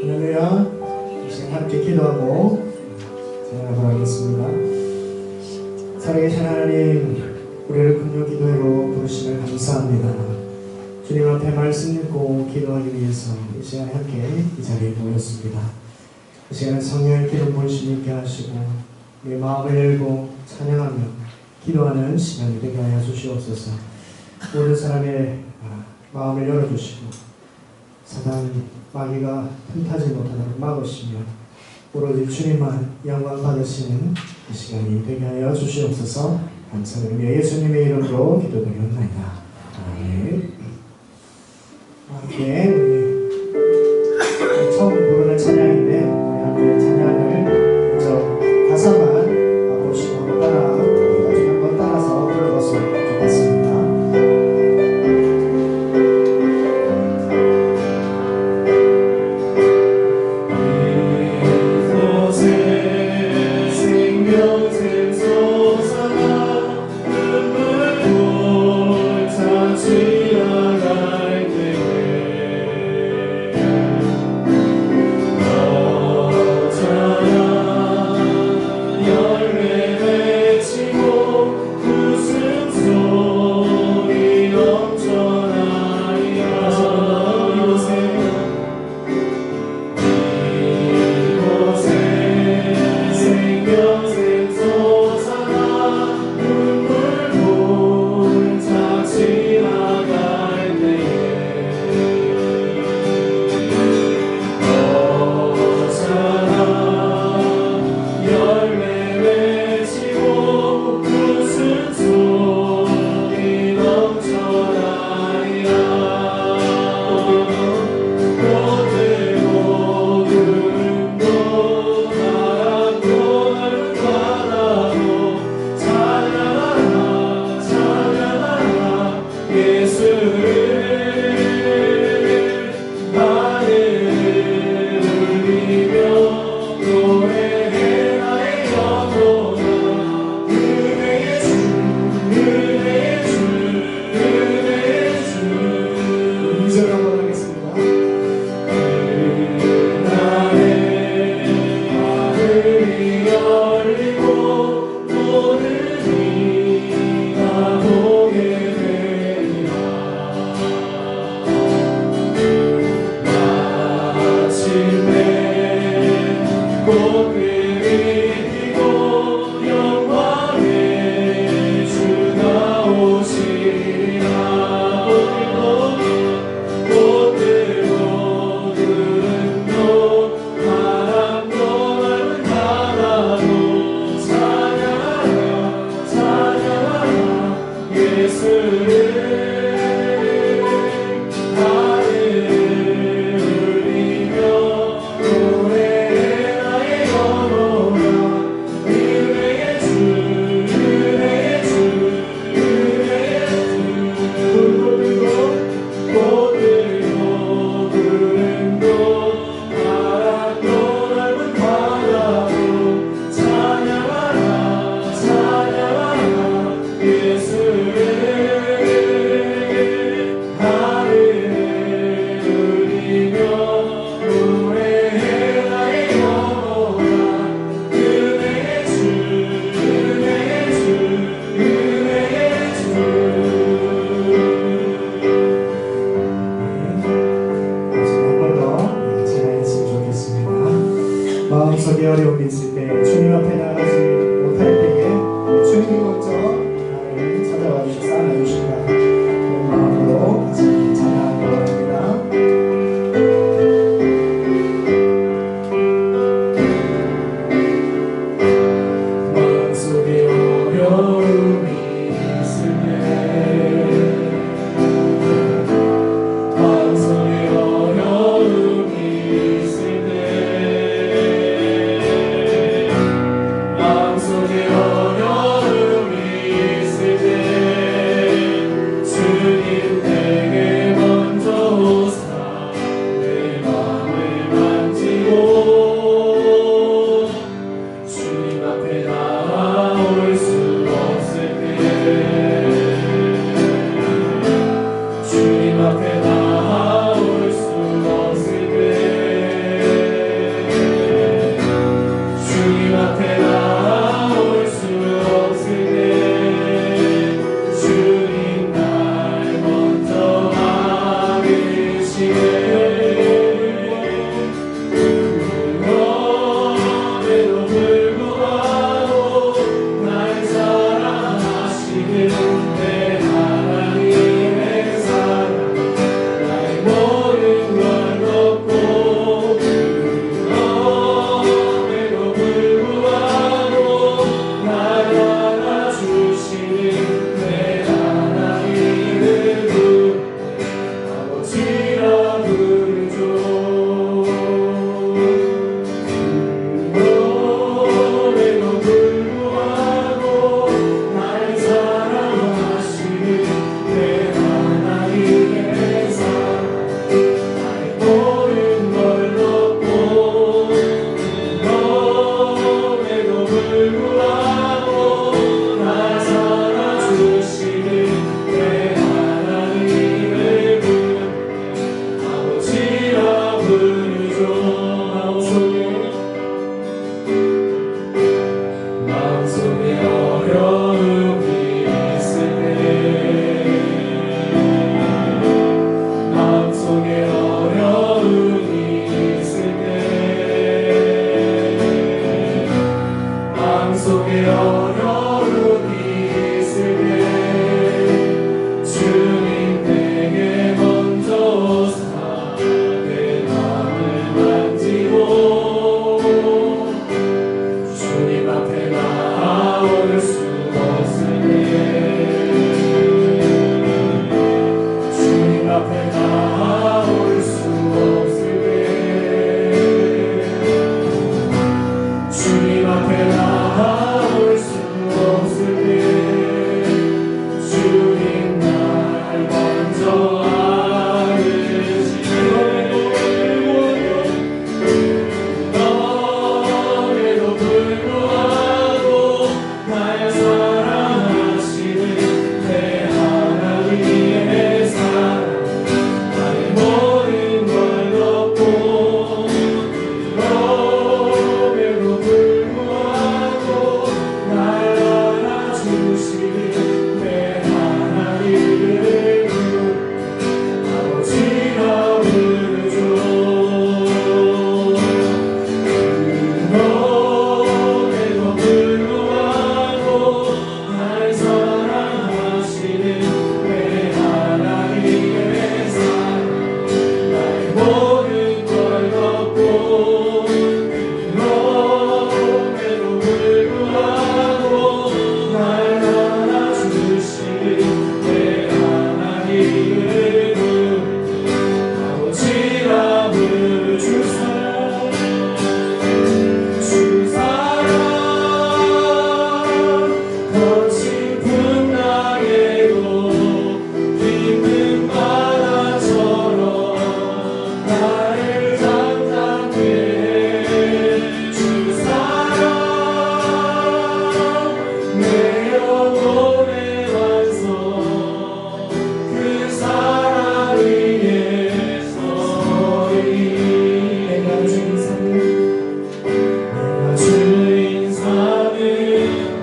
할렐루야. 이제 함께 기도하고 찬양을 하겠습니다. 사랑의 하나님, 우리를 금요 기도회로 부르심을 감사합니다. 주님 앞에 말씀 읽고 기도하기 위해서 이 시간에 함께 이 자리에 모였습니다. 이 시간에 성령의 기름 부으심 있게 하시고 우리 마음을 열고 찬양하며 기도하는 시간이 되게 하여 주시옵소서. 모든 사람의 마음을 열어주시고 사단 마귀가 틈타지 못하도록 막으시며 오로지 주님만 영광 받으시는 이 시간이 되게 하여 주시옵소서. 감사드리며 예수님의 이름으로 기도드리옵나이다. 아멘. 함께 우리 처음 부르는 찬양인데 우리 함께 찬양을 먼저 가사만 보시고 나중에 한번 따라서 불러봤으면 좋겠습니다. 이곳에 생명새 주님 앞에 나가지 못할 때에 주님이 먼저 나를 찾아와 주셔서 안아주신다. 그런 마음으로 같이 찬양하기 바랍니다. 마음속에 어려움이 있을 때 마음속에 어려움이 있을 때 마음속에 어려움이 있을 때 주님 내게 먼저 오사 내 마음을 만지고 주님 앞에 나올 수 없을 때 주님 앞에 나올 수 없을 때 주님 앞에 나올 수 없을 때 주님 날 먼저 막으시네 그럼에도 불구하고 날 사랑하시는 내 하나님의 사랑 나의 모든 걸 덮고 그럼에도 불구하고 날 안아주시는 내 하나님을 아버지라 부르죠. 그럼에도 불구하고 날 사랑하시는 내 하나님의 사랑 나의 모든 걸 덮고 그럼에도 불구하고 날 살아주시는 내 하나님을 아버지라 부르죠. 마음속에 어려움이 있을 때 마음속에 어려움이 있을 때 마음속에 어려움이 있을 때 주님 내게 먼저 오사 내 마음을 만지고 주님 앞에 나올 수 없을 때 주님 앞에 나올 수 없을 때 주님 앞에 나올 수 없을 때 주님 날 먼저 안으시네 그럼에도 불구하고 날 사랑하시는 내 하나님의 사랑 나의 모든 걸 덮고 그럼에도 불구하고 날 안아주시는 내 하나님을 아버지라 부르죠. 그럼에도 불구하고 날 사랑하시는 내 하나님의 사랑 나의 모든 걸 덮고 그럼에도 불구하고 날 안아주시는 내 하나님을 아버지라 부르 주 사랑 더 깊은 나에도 깊은 바다처럼 나를 잠잠해 주 사랑 내 영혼의 완성 그 사랑 위에 서리 내가 주인 삼는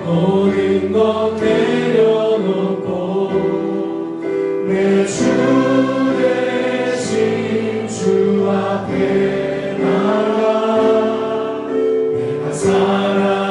모든 것 내려놓고 내 주 대신 주 앞에 나가 내가 살아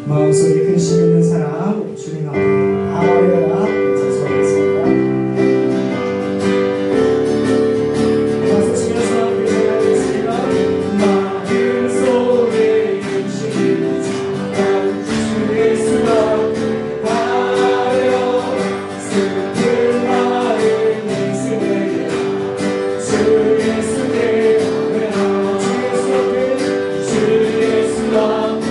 마음속에 근심 있는 사람 주님 앞에 다 버려라 찬송하겠습니다. 박수 치면서 기도하겠습니다. 마음속에 근심 있는 사람 주 예수 앞에 버려 슬픈 마음 예수에게 주 예수께 버려라 주 예수 앞에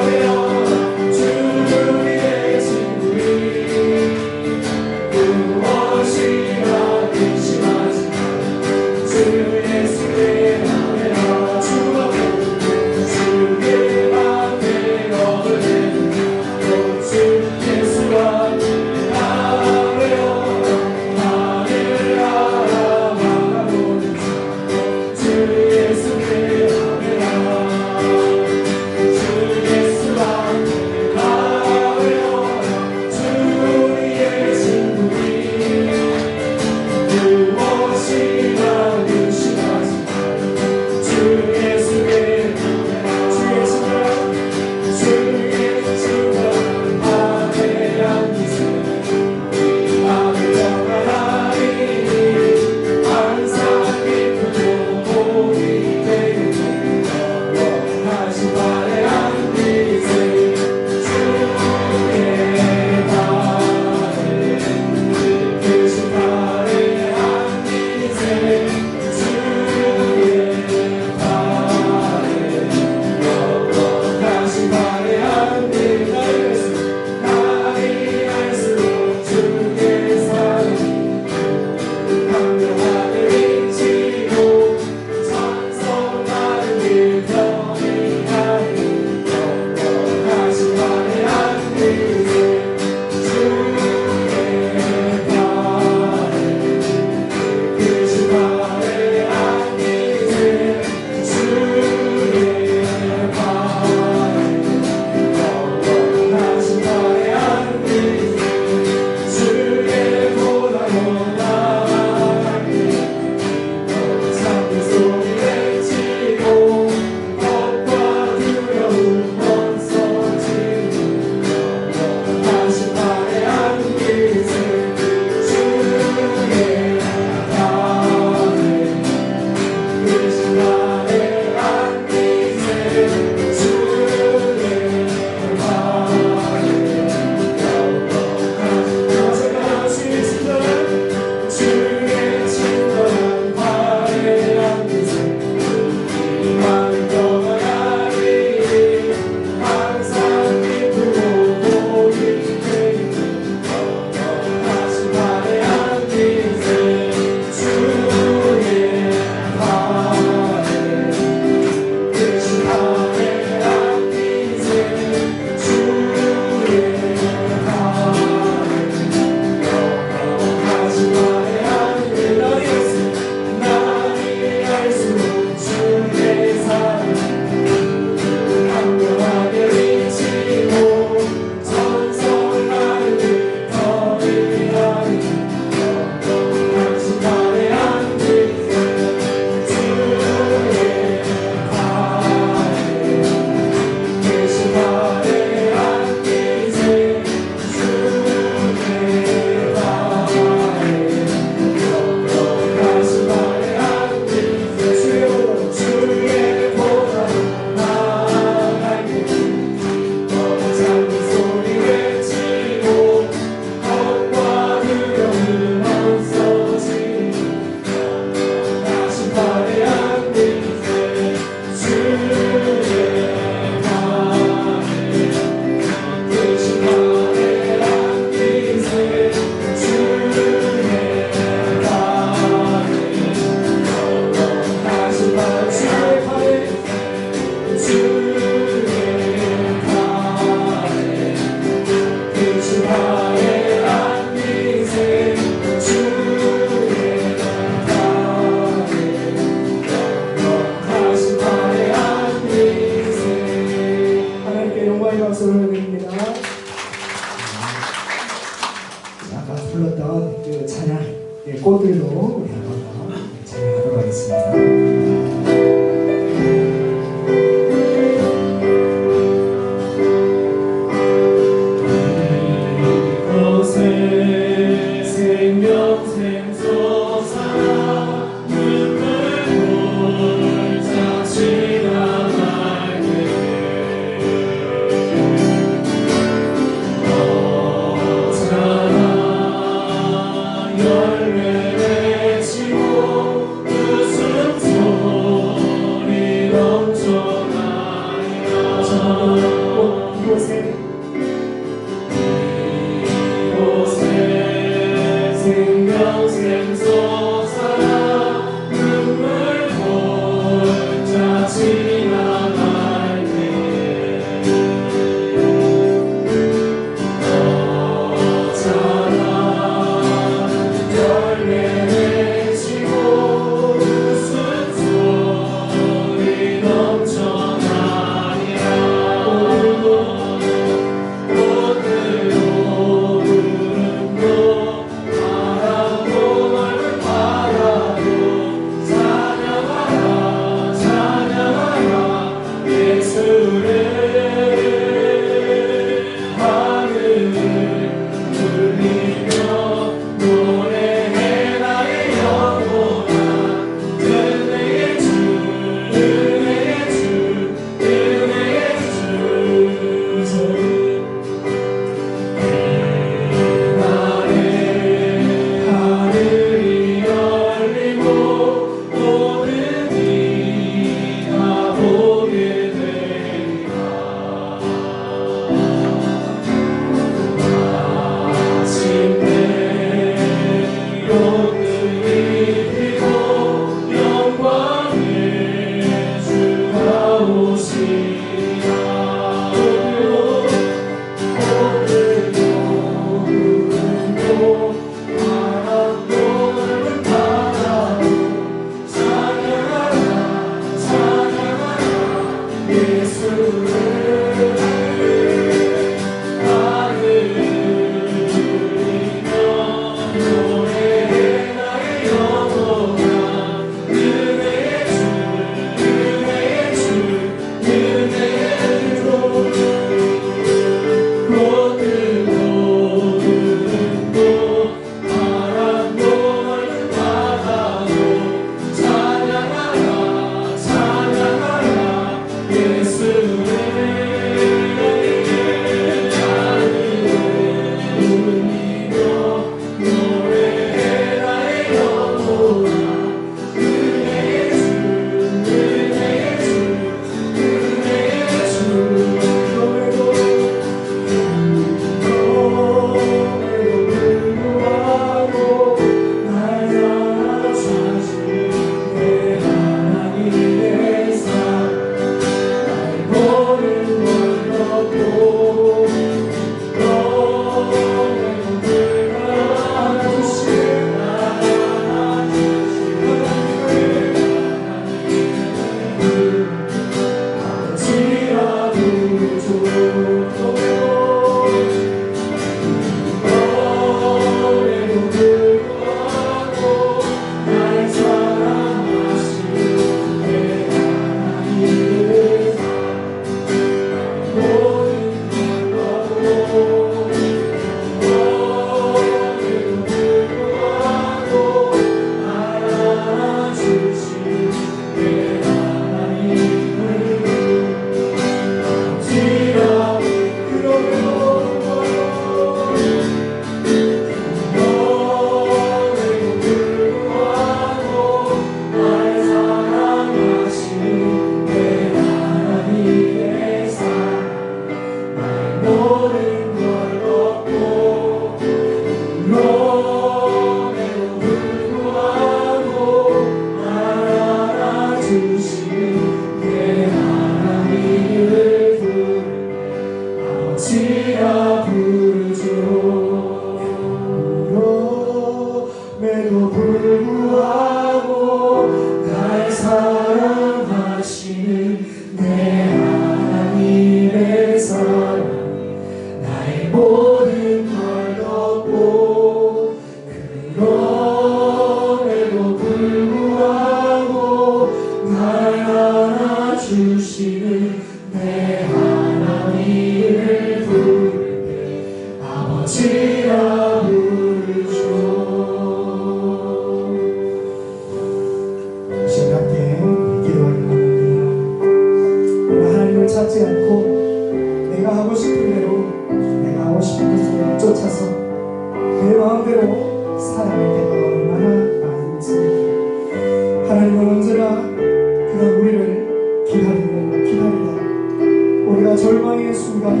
절망의 순간에,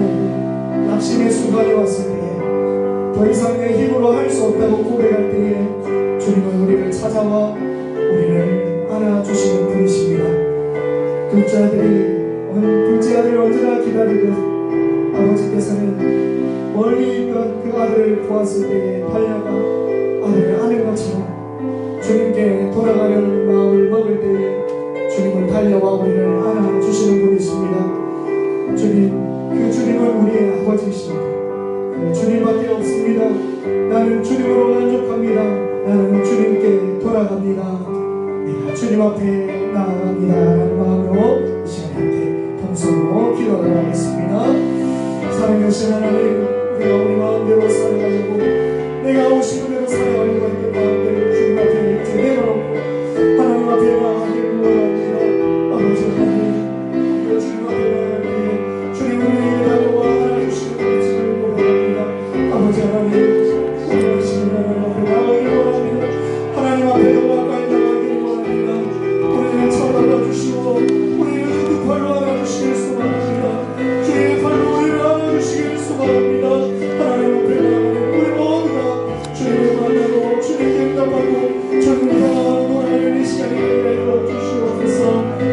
낙심의 순간이 왔을 때에, 더 이상 내 힘으로 할 수 없다고 고백할 때에 주님은 우리를 찾아와 우리를 안아주시는 분이십니다. 둘째 아들을 언제나 기다리듯 아버지께서는 멀리 있던 그 아들을 보았을 때에 달려가 아들을 안은 것처럼 주님께 돌아가려는 마음을 먹을 때에 주님은 달려와 우리를 안아주시는 분이십니다. 그 주님은 우리의 아버지이십니다. 그 주님밖에 없습니다. 나는 주님으로 만족합니다. 나는 주님께 돌아갑니다. 내가 주님 앞에 나아갑니다 라는 마음으로 이 시간에 함께 통성으로 기도를 하겠습니다. 사랑하신 하나님, 우리가 우리 마음대로 살아가려고, 내가 하고 싶은 대로 살아가려고 했던 마음대로 주님 앞에 이제 내려놓고 하나님 앞에 나아가기를 원합니다. 아버지 하나님, 우리가 주님 앞에 나아갈 때에 주님 우리에게 다가와 안아주시는 것을 고백합니다. 아버지 하나님, 우리가 지금 하나님 앞에 나아가기를 원합니다. 하나님 앞에 더 가까이 나아가기를 원합니다. 우리를 쳐다봐주시고 우리를 그 팔로 안아주시길 소망합니다. 주의 팔로 우리를 안아주시길 소망합니다. 하나님 앞에 나아가는 우리 모두가 주님을 만나고 주님께 응답하고 주님을 향하는 노래하는 이 시간이 되게 하여 주시옵소서.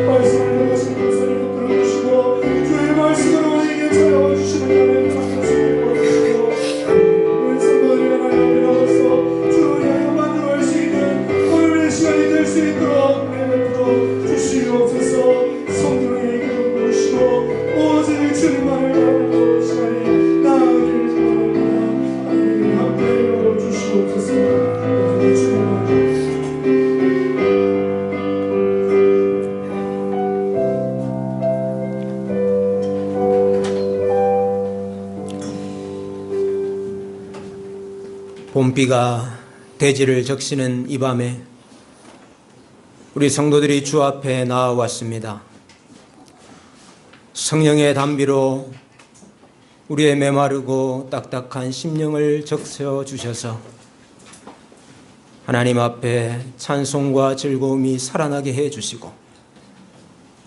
말씀을 들으신 목소리를 붙들어 주시고 주의 말씀으로 우리에게 찾아와 주시는 하나님 참으시고 주시고 우리 성도들이 하나님 앞에 나와서 주를 향하여 만들어갈 수 있는 오늘의 시간이 될 수 있도록 내버려 주시옵소서. 성령에게 모시고 오직 주님만을 바라보는 시간이 나아가기를 원합니다. 하나님 함께 내버려 주시옵소서. 주님만 봄비가 대지를 적시는 이 밤에 우리 성도들이 주 앞에 나아왔습니다. 성령의 단비로 우리의 메마르고 딱딱한 심령을 적셔주셔서 하나님 앞에 찬송과 즐거움이 살아나게 해주시고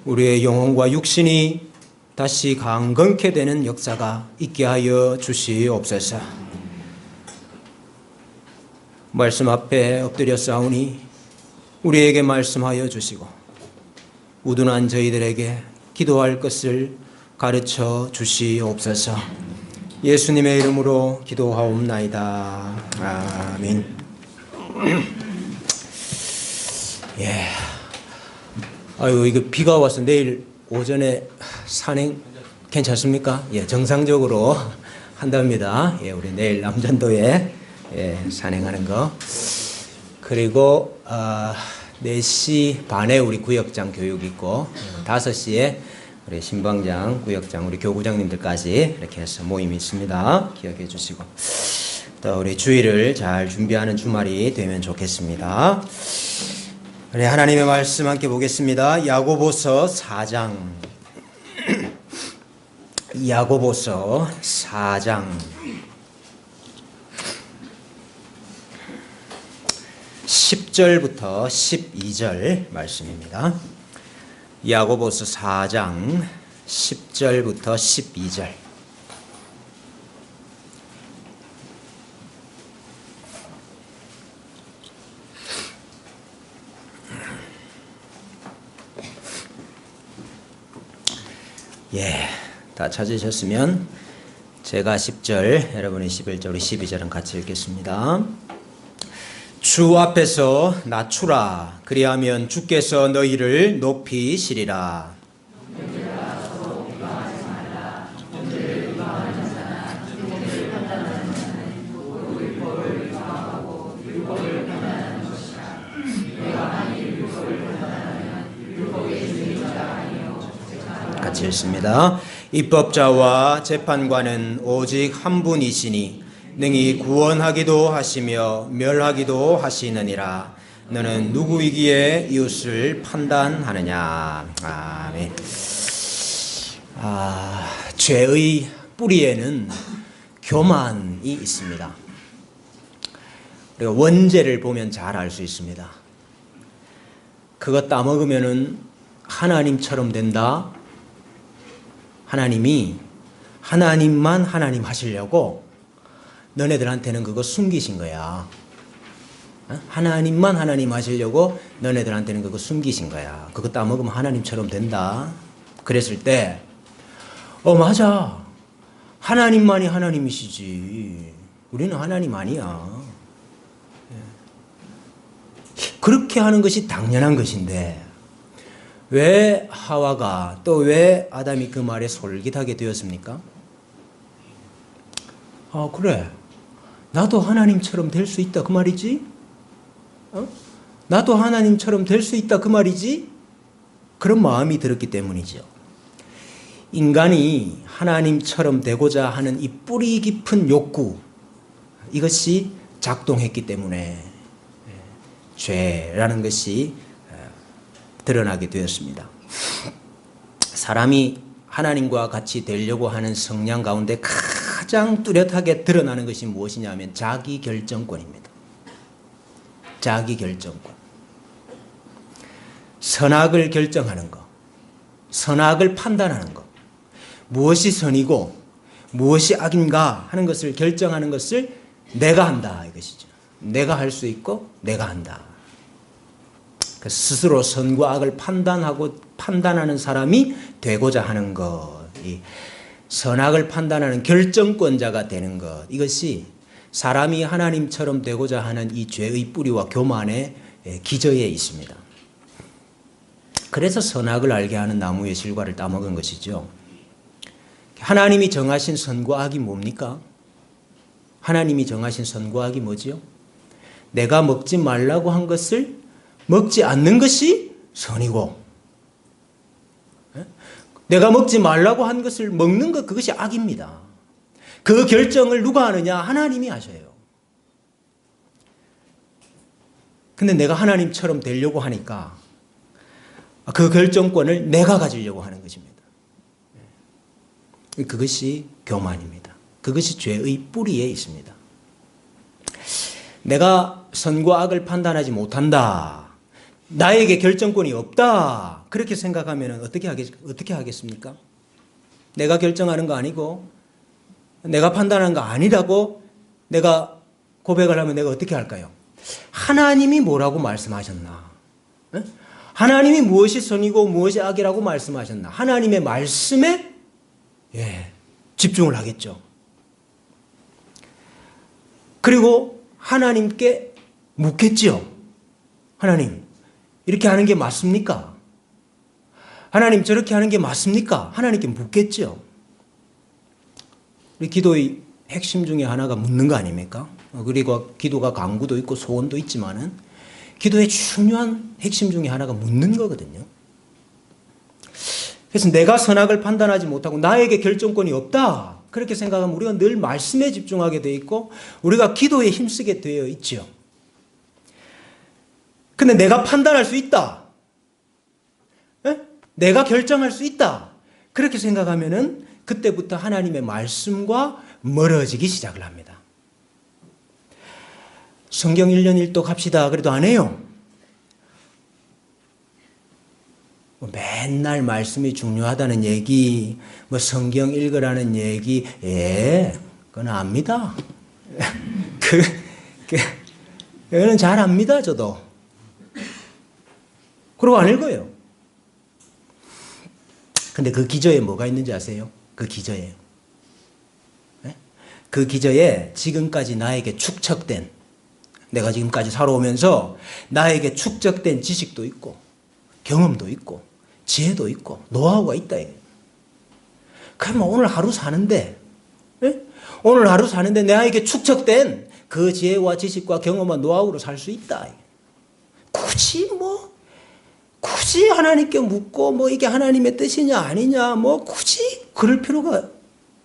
우리의 영혼과 육신이 다시 강건케 되는 역사가 있게 하여 주시옵소서. 말씀 앞에 엎드려 싸우니 우리에게 말씀하여 주시고 우둔한 저희들에게 기도할 것을 가르쳐 주시옵소서. 예수님의 이름으로 기도하옵나이다. 아멘. 예. 아유, 이거 비가 와서 내일 오전에 산행 괜찮습니까? 예, 정상적으로 한답니다. 예, 우리 내일 남전도에 산행하는 거. 그리고 4시 반에 우리 구역장 교육 있고 5시에 우리 신방장, 구역장, 우리 교구장님들까지 이렇게 해서 모임이 있습니다. 기억해 주시고 또 우리 주일을 잘 준비하는 주말이 되면 좋겠습니다. 우리 하나님의 말씀 함께 보겠습니다. 야고보서 4장 야고보서 4장 10절부터 12절 말씀입니다. 야고보서 4장 10절부터 12절. 예, 다 찾으셨으면 제가 10절, 여러분이 11절, 우리 12절은 같이 읽겠습니다. 주 앞에서 낮추라. 그리하면 주께서 너희를 높이시리라. 같이 읽습니다. 입법자와 재판관은 오직 한 분이시니 능히 구원하기도 하시며 멸하기도 하시느니라. 너는 누구이기에 이웃을 판단하느냐. 아멘. 죄의 뿌리에는 교만이 있습니다. 우리가 원죄를 보면 잘 알 수 있습니다. 그거 따먹으면은 하나님처럼 된다. 하나님이 하나님만 하나님 하시려고 너네들한테는 그거 숨기신 거야. 하나님만 하나님 하시려고 너네들한테는 그거 숨기신 거야. 그거 따먹으면 하나님처럼 된다. 그랬을 때 맞아. 하나님만이 하나님이시지. 우리는 하나님 아니야. 그렇게 하는 것이 당연한 것인데 왜 하와가 또 왜 아담이 그 말에 솔깃하게 되었습니까? 그래. 나도 하나님처럼 될 수 있다 그 말이지? 나도 하나님처럼 될 수 있다 그 말이지? 그런 마음이 들었기 때문이죠. 인간이 하나님처럼 되고자 하는 이 뿌리 깊은 욕구, 이것이 작동했기 때문에 죄라는 것이 드러나게 되었습니다. 사람이 하나님과 같이 되려고 하는 성향 가운데 가장 뚜렷하게 드러나는 것이 무엇이냐 하면 자기 결정권입니다. 자기 결정권. 선악을 결정하는 것, 선악을 판단하는 것, 무엇이 선이고 무엇이 악인가 하는 것을 결정하는 것을 내가 한다 이것이죠. 내가 할 수 있고 내가 한다. 스스로 선과 악을 판단하는 사람이 되고자 하는 것, 이 선악을 판단하는 결정권자가 되는 것, 이것이 사람이 하나님처럼 되고자 하는 이 죄의 뿌리와 교만의 기저에 있습니다. 그래서 선악을 알게 하는 나무의 실과를 따먹은 것이죠. 하나님이 정하신 선과 악이 뭡니까? 하나님이 정하신 선과 악이 뭐지요? 내가 먹지 말라고 한 것을 먹지 않는 것이 선이고, 내가 먹지 말라고 한 것을 먹는 것, 그것이 악입니다. 그 결정을 누가 하느냐? 하나님이 하셔요. 근데 내가 하나님처럼 되려고 하니까 그 결정권을 내가 가지려고 하는 것입니다. 그것이 교만입니다. 그것이 죄의 뿌리에 있습니다. 내가 선과 악을 판단하지 못한다. 나에게 결정권이 없다. 그렇게 생각하면 어떻게 하겠습니까? 내가 결정하는 거 아니고 내가 판단하는 거 아니라고 내가 고백을 하면 내가 어떻게 할까요? 하나님이 뭐라고 말씀하셨나? 하나님이 무엇이 선이고 무엇이 악이라고 말씀하셨나? 하나님의 말씀에 집중을 하겠죠. 그리고 하나님께 묻겠죠. 하나님, 이렇게 하는 게 맞습니까? 하나님, 저렇게 하는 게 맞습니까? 하나님께 묻겠죠. 우리 기도의 핵심 중에 하나가 묻는 거 아닙니까? 그리고 기도가 간구도 있고 소원도 있지만은 기도의 중요한 핵심 중에 하나가 묻는 거거든요. 그래서 내가 선악을 판단하지 못하고 나에게 결정권이 없다. 그렇게 생각하면 우리가 늘 말씀에 집중하게 되어 있고 우리가 기도에 힘쓰게 되어 있죠. 근데 내가 판단할 수 있다. 내가 결정할 수 있다. 그렇게 생각하면은 그때부터 하나님의 말씀과 멀어지기 시작을 합니다. 성경 1년 1독 합시다. 그래도 안 해요. 맨날 말씀이 중요하다는 얘기, 성경 읽으라는 얘기, 그건 압니다. 그거는 잘 압니다, 저도. 그러고 안 읽어요. 근데 그 기저에 뭐가 있는지 아세요? 그 기저에. 그 기저에 지금까지 나에게 축적된, 내가 지금까지 살아오면서 나에게 축적된 지식도 있고, 경험도 있고, 지혜도 있고, 노하우가 있다. 그러면 오늘 하루 사는데, 오늘 하루 사는데 나에게 축적된 그 지혜와 지식과 경험과 노하우로 살 수 있다. 굳이 하나님께 묻고 이게 하나님의 뜻이냐 아니냐 굳이 그럴 필요가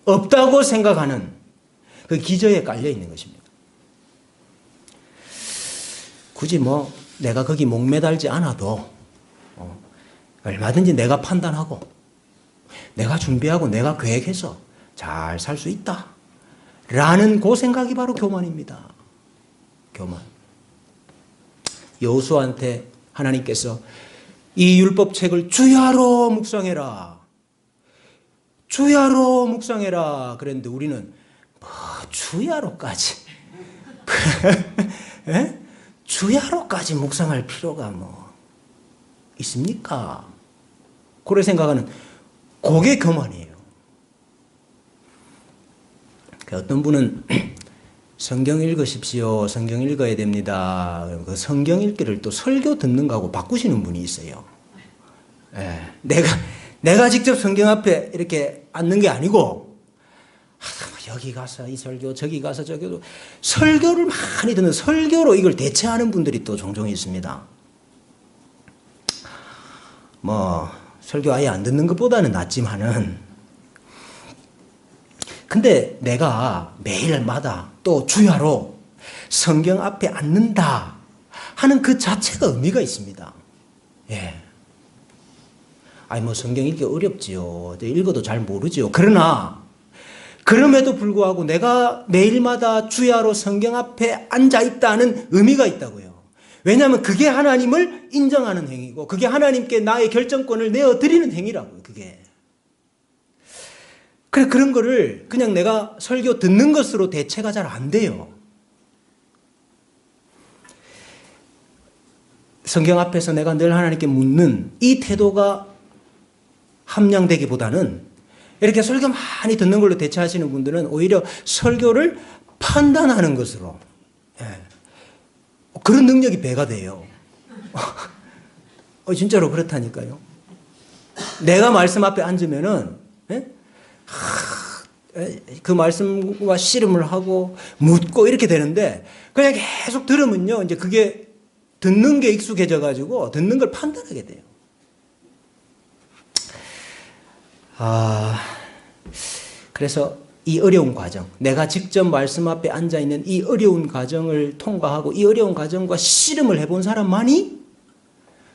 없다고 생각하는 그 기저에 깔려 있는 것입니다. 굳이 내가 거기 목매달지 않아도 얼마든지 내가 판단하고 내가 준비하고 내가 계획해서 잘 살 수 있다 라는 그 생각이 바로 교만입니다. 교만. 여호수아한테 하나님께서 이 율법책을 주야로 묵상해라. 주야로 묵상해라 그랬는데 우리는 뭐 주야로까지 예? 주야로까지 묵상할 필요가 뭐 있습니까? 그래 생각하는 그게 교만이에요. 어떤 분은 성경 읽으십시오. 성경 읽어야 됩니다. 그 성경 읽기를 또 설교 듣는 거하고 바꾸시는 분이 있어요. 예, 내가 직접 성경 앞에 이렇게 앉는 게 아니고 여기 가서 이 설교 저기 가서 저기도 설교를 많이 듣는 설교로 이걸 대체하는 분들이 또 종종 있습니다. 뭐 설교 아예 안 듣는 것보다는 낫지만은 근데 내가 매일마다 또 주야로 성경 앞에 앉는다 하는 그 자체가 의미가 있습니다. 예. 아니 뭐 성경 읽기 어렵지요. 읽어도 잘 모르지요. 그러나 그럼에도 불구하고 내가 매일마다 주야로 성경 앞에 앉아 있다는 의미가 있다고요. 왜냐하면 그게 하나님을 인정하는 행위고 그게 하나님께 나의 결정권을 내어드리는 행위라고요. 그게. 그래 그런 거를 그냥 내가 설교 듣는 것으로 대체가 잘 안 돼요. 성경 앞에서 내가 늘 하나님께 묻는 이 태도가 함량되기보다는 이렇게 설교 많이 듣는 걸로 대체하시는 분들은 오히려 설교를 판단하는 것으로 그런 능력이 배가 돼요. 진짜로 그렇다니까요. 내가 말씀 앞에 앉으면은 그 말씀과 씨름을 하고 묻고 이렇게 되는데 그냥 계속 들으면요 이제 그게 듣는 게 익숙해져 가지고 듣는 걸 판단하게 돼요. 그래서 이 어려운 과정, 내가 직접 말씀 앞에 앉아 있는 이 어려운 과정을 통과하고 이 어려운 과정과 씨름을 해본 사람만이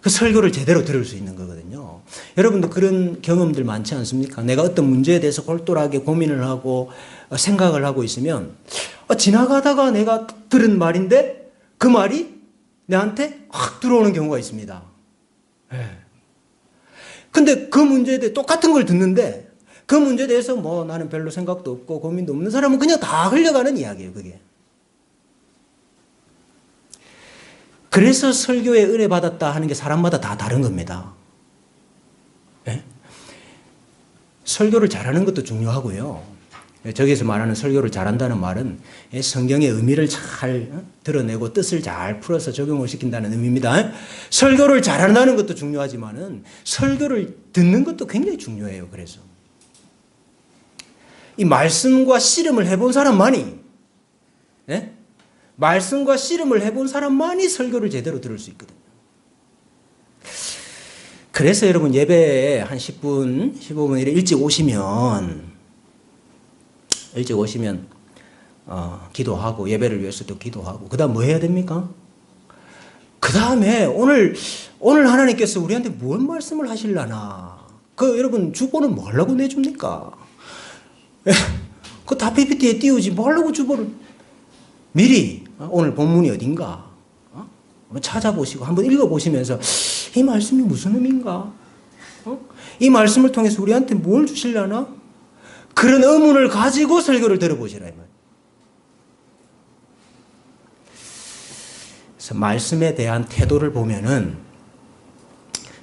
그 설교를 제대로 들을 수 있는 거거든요. 여러분도 그런 경험들 많지 않습니까? 내가 어떤 문제에 대해서 골똘하게 고민을 하고 생각을 하고 있으면 지나가다가 내가 들은 말인데 그 말이 내한테 확 들어오는 경우가 있습니다. 근데 그 문제에 대해 똑같은 걸 듣는데 그 문제에 대해서 뭐 나는 별로 생각도 없고 고민도 없는 사람은 그냥 다 흘려가는 이야기예요, 그게. 그래서 설교에 은혜 받았다 하는 게 사람마다 다 다른 겁니다. 예? 설교를 잘하는 것도 중요하고요. 저기서 말하는 설교를 잘한다는 말은 성경의 의미를 잘 드러내고 뜻을 잘 풀어서 적용을 시킨다는 의미입니다. 설교를 잘한다는 것도 중요하지만은 설교를 듣는 것도 굉장히 중요해요. 그래서 이 말씀과 씨름을 해본 사람만이 말씀과 씨름을 해본 사람만이 설교를 제대로 들을 수 있거든요. 그래서 여러분 예배에 한 10분, 15분 이렇게 일찍 오시면 기도하고 예배를 위해서도 기도하고 그 다음 뭐 해야 됩니까? 그 다음에 오늘 하나님께서 우리한테 뭔 말씀을 하실라나 여러분 주보는 뭐 하려고 내줍니까? 그거 다 PPT에 띄우지 뭐 하려고 주보를 미리 오늘 본문이 어딘가 한번 찾아보시고 한번 읽어보시면서 이 말씀이 무슨 의미인가? 이 말씀을 통해서 우리한테 뭘 주실라나? 그런 의문을 가지고 설교를 들어보시라 이 말이에요. 그래서 말씀에 대한 태도를 보면은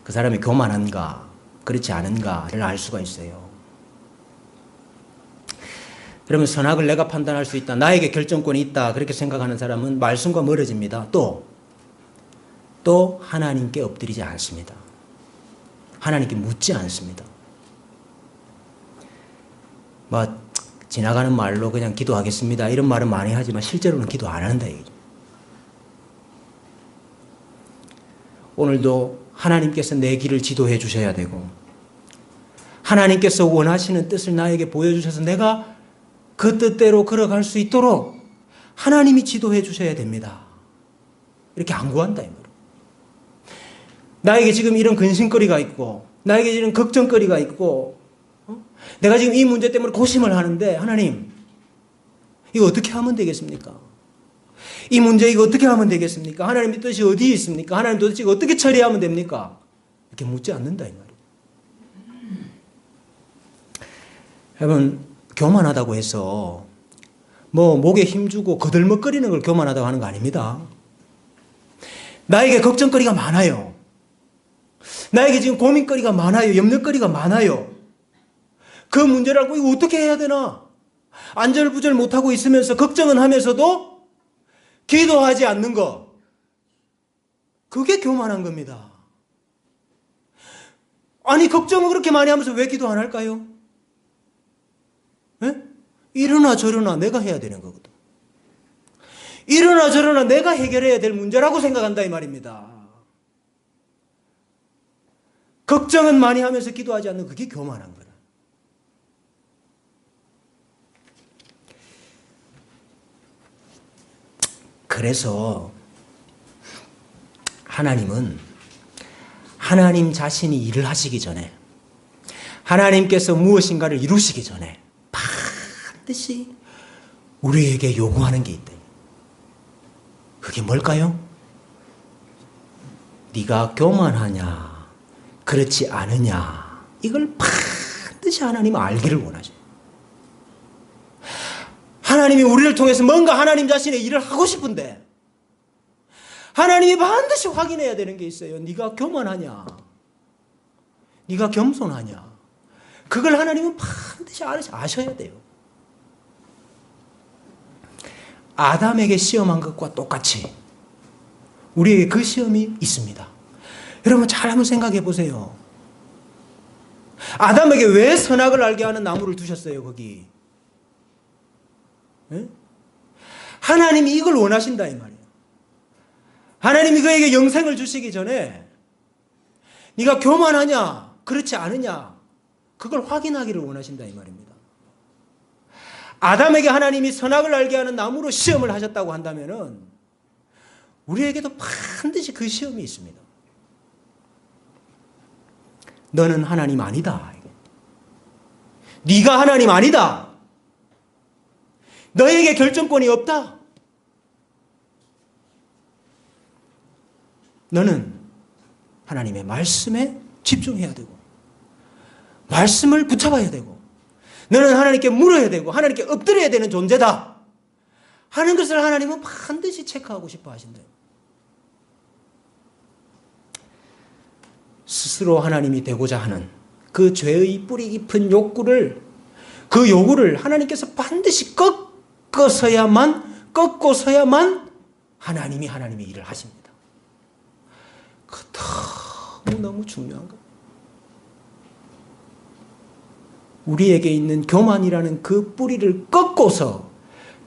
그 사람이 교만한가 그렇지 않은가를 알 수가 있어요. 그러면 선악을 내가 판단할 수 있다. 나에게 결정권이 있다. 그렇게 생각하는 사람은 말씀과 멀어집니다. 또 하나님께 엎드리지 않습니다. 하나님께 묻지 않습니다. 지나가는 말로 그냥 기도하겠습니다. 이런 말은 많이 하지만 실제로는 기도 안 한다. 얘기죠. 오늘도 하나님께서 내 길을 지도해 주셔야 되고 하나님께서 원하시는 뜻을 나에게 보여주셔서 내가 그 뜻대로 걸어갈 수 있도록 하나님이 지도해 주셔야 됩니다. 이렇게 안구한다 이 말이에요. 나에게 지금 이런 근심거리가 있고 나에게 이런 걱정거리가 있고 내가 지금 이 문제 때문에 고심을 하는데 하나님 이거 어떻게 하면 되겠습니까? 이 문제 이거 어떻게 하면 되겠습니까? 하나님의 뜻이 어디에 있습니까? 하나님 도대체 이거 어떻게 처리하면 됩니까? 이렇게 묻지 않는다 이 말이에요. 여러분, 교만하다고 해서 뭐 목에 힘주고 거들먹거리는 걸 교만하다고 하는 거 아닙니다. 나에게 걱정거리가 많아요. 나에게 지금 고민거리가 많아요. 염려거리가 많아요. 그 문제를 알고 이거 어떻게 해야 되나? 안절부절 못하고 있으면서 걱정은 하면서도 기도하지 않는 거. 그게 교만한 겁니다. 아니 걱정을 그렇게 많이 하면서 왜 기도 안 할까요? 네? 이러나 저러나 내가 해야 되는 거거든. 이러나 저러나 내가 해결해야 될 문제라고 생각한다 이 말입니다. 걱정은 많이 하면서 기도하지 않는 그게 교만한 거라. 그래서 하나님은 하나님 자신이 일을 하시기 전에 하나님께서 무엇인가를 이루시기 전에 반드시 우리에게 요구하는 게 있다. 그게 뭘까요? 네가 교만하냐 그렇지 않으냐 이걸 반드시 하나님은 알기를 원하셔요. 하나님이 우리를 통해서 뭔가 하나님 자신의 일을 하고 싶은데 하나님이 반드시 확인해야 되는 게 있어요. 네가 교만하냐 네가 겸손하냐 그걸 하나님은 반드시 아셔야 돼요. 아담에게 시험한 것과 똑같이 우리에게 그 시험이 있습니다. 여러분 잘 한번 생각해 보세요. 아담에게 왜 선악을 알게 하는 나무를 두셨어요 거기? 네? 하나님이 이걸 원하신다 이 말이에요. 하나님이 그에게 영생을 주시기 전에 네가 교만하냐 그렇지 않으냐 그걸 확인하기를 원하신다 이 말입니다. 아담에게 하나님이 선악을 알게 하는 나무로 시험을 하셨다고 한다면은 우리에게도 반드시 그 시험이 있습니다. 너는 하나님 아니다. 네가 하나님 아니다. 너에게 결정권이 없다. 너는 하나님의 말씀에 집중해야 되고 말씀을 붙잡아야 되고 너는 하나님께 물어야 되고 하나님께 엎드려야 되는 존재다 하는 것을 하나님은 반드시 체크하고 싶어 하신대요. 스스로 하나님이 되고자 하는 그 죄의 뿌리 깊은 욕구를 그 요구를 하나님께서 반드시 꺾고서야만 하나님이 하나님의 일을 하십니다. 그 너무 중요한 것. 우리에게 있는 교만이라는 그 뿌리를 꺾고서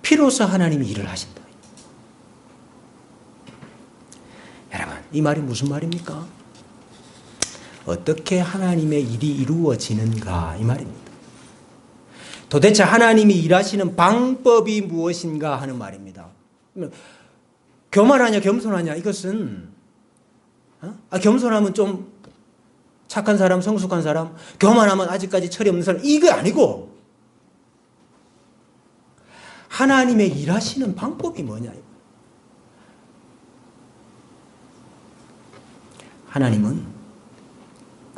비로소 하나님이 일을 하신다. 여러분, 이 말이 무슨 말입니까? 어떻게 하나님의 일이 이루어지는가 이 말입니다. 도대체 하나님이 일하시는 방법이 무엇인가 하는 말입니다. 교만하냐 겸손하냐 이것은 겸손하면 좀 착한 사람, 성숙한 사람, 교만하면 아직까지 철이 없는 사람 이거 아니고 하나님의 일하시는 방법이 뭐냐. 하나님은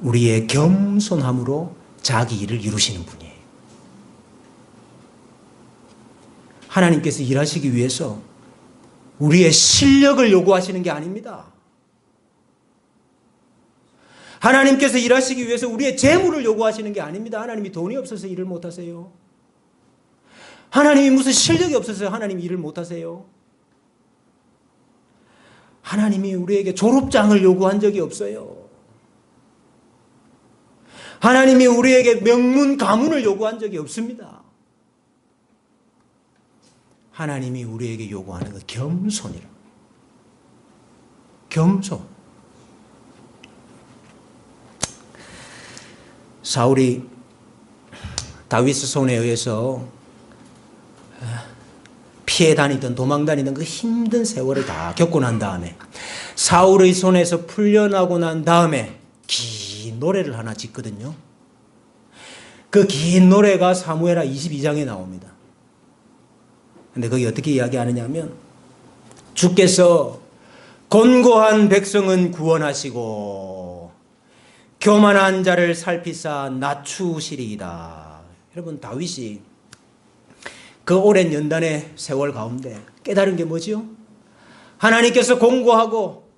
우리의 겸손함으로 자기 일을 이루시는 분이에요. 하나님께서 일하시기 위해서 우리의 실력을 요구하시는 게 아닙니다. 하나님께서 일하시기 위해서 우리의 재물을 요구하시는 게 아닙니다. 하나님이 돈이 없어서 일을 못하세요. 하나님이 무슨 실력이 없어서 하나님이 일을 못하세요. 하나님이 우리에게 졸업장을 요구한 적이 없어요. 하나님이 우리에게 명문 가문을 요구한 적이 없습니다. 하나님이 우리에게 요구하는 건 겸손이라. 겸손. 사울이 다윗의 손에 의해서 피해 다니던 도망 다니던 그 힘든 세월을 다 겪고 난 다음에 사울의 손에서 풀려나고 난 다음에 긴 노래를 하나 짓거든요. 그 긴 노래가 사무엘하 22장에 나옵니다. 근데 거기 어떻게 이야기하느냐 하면 주께서 곤고한 백성은 구원하시고 교만한 자를 살피사 낮추시리이다. 여러분, 다윗이 그 오랜 연단의 세월 가운데 깨달은 게 뭐지요? 하나님께서 공고하고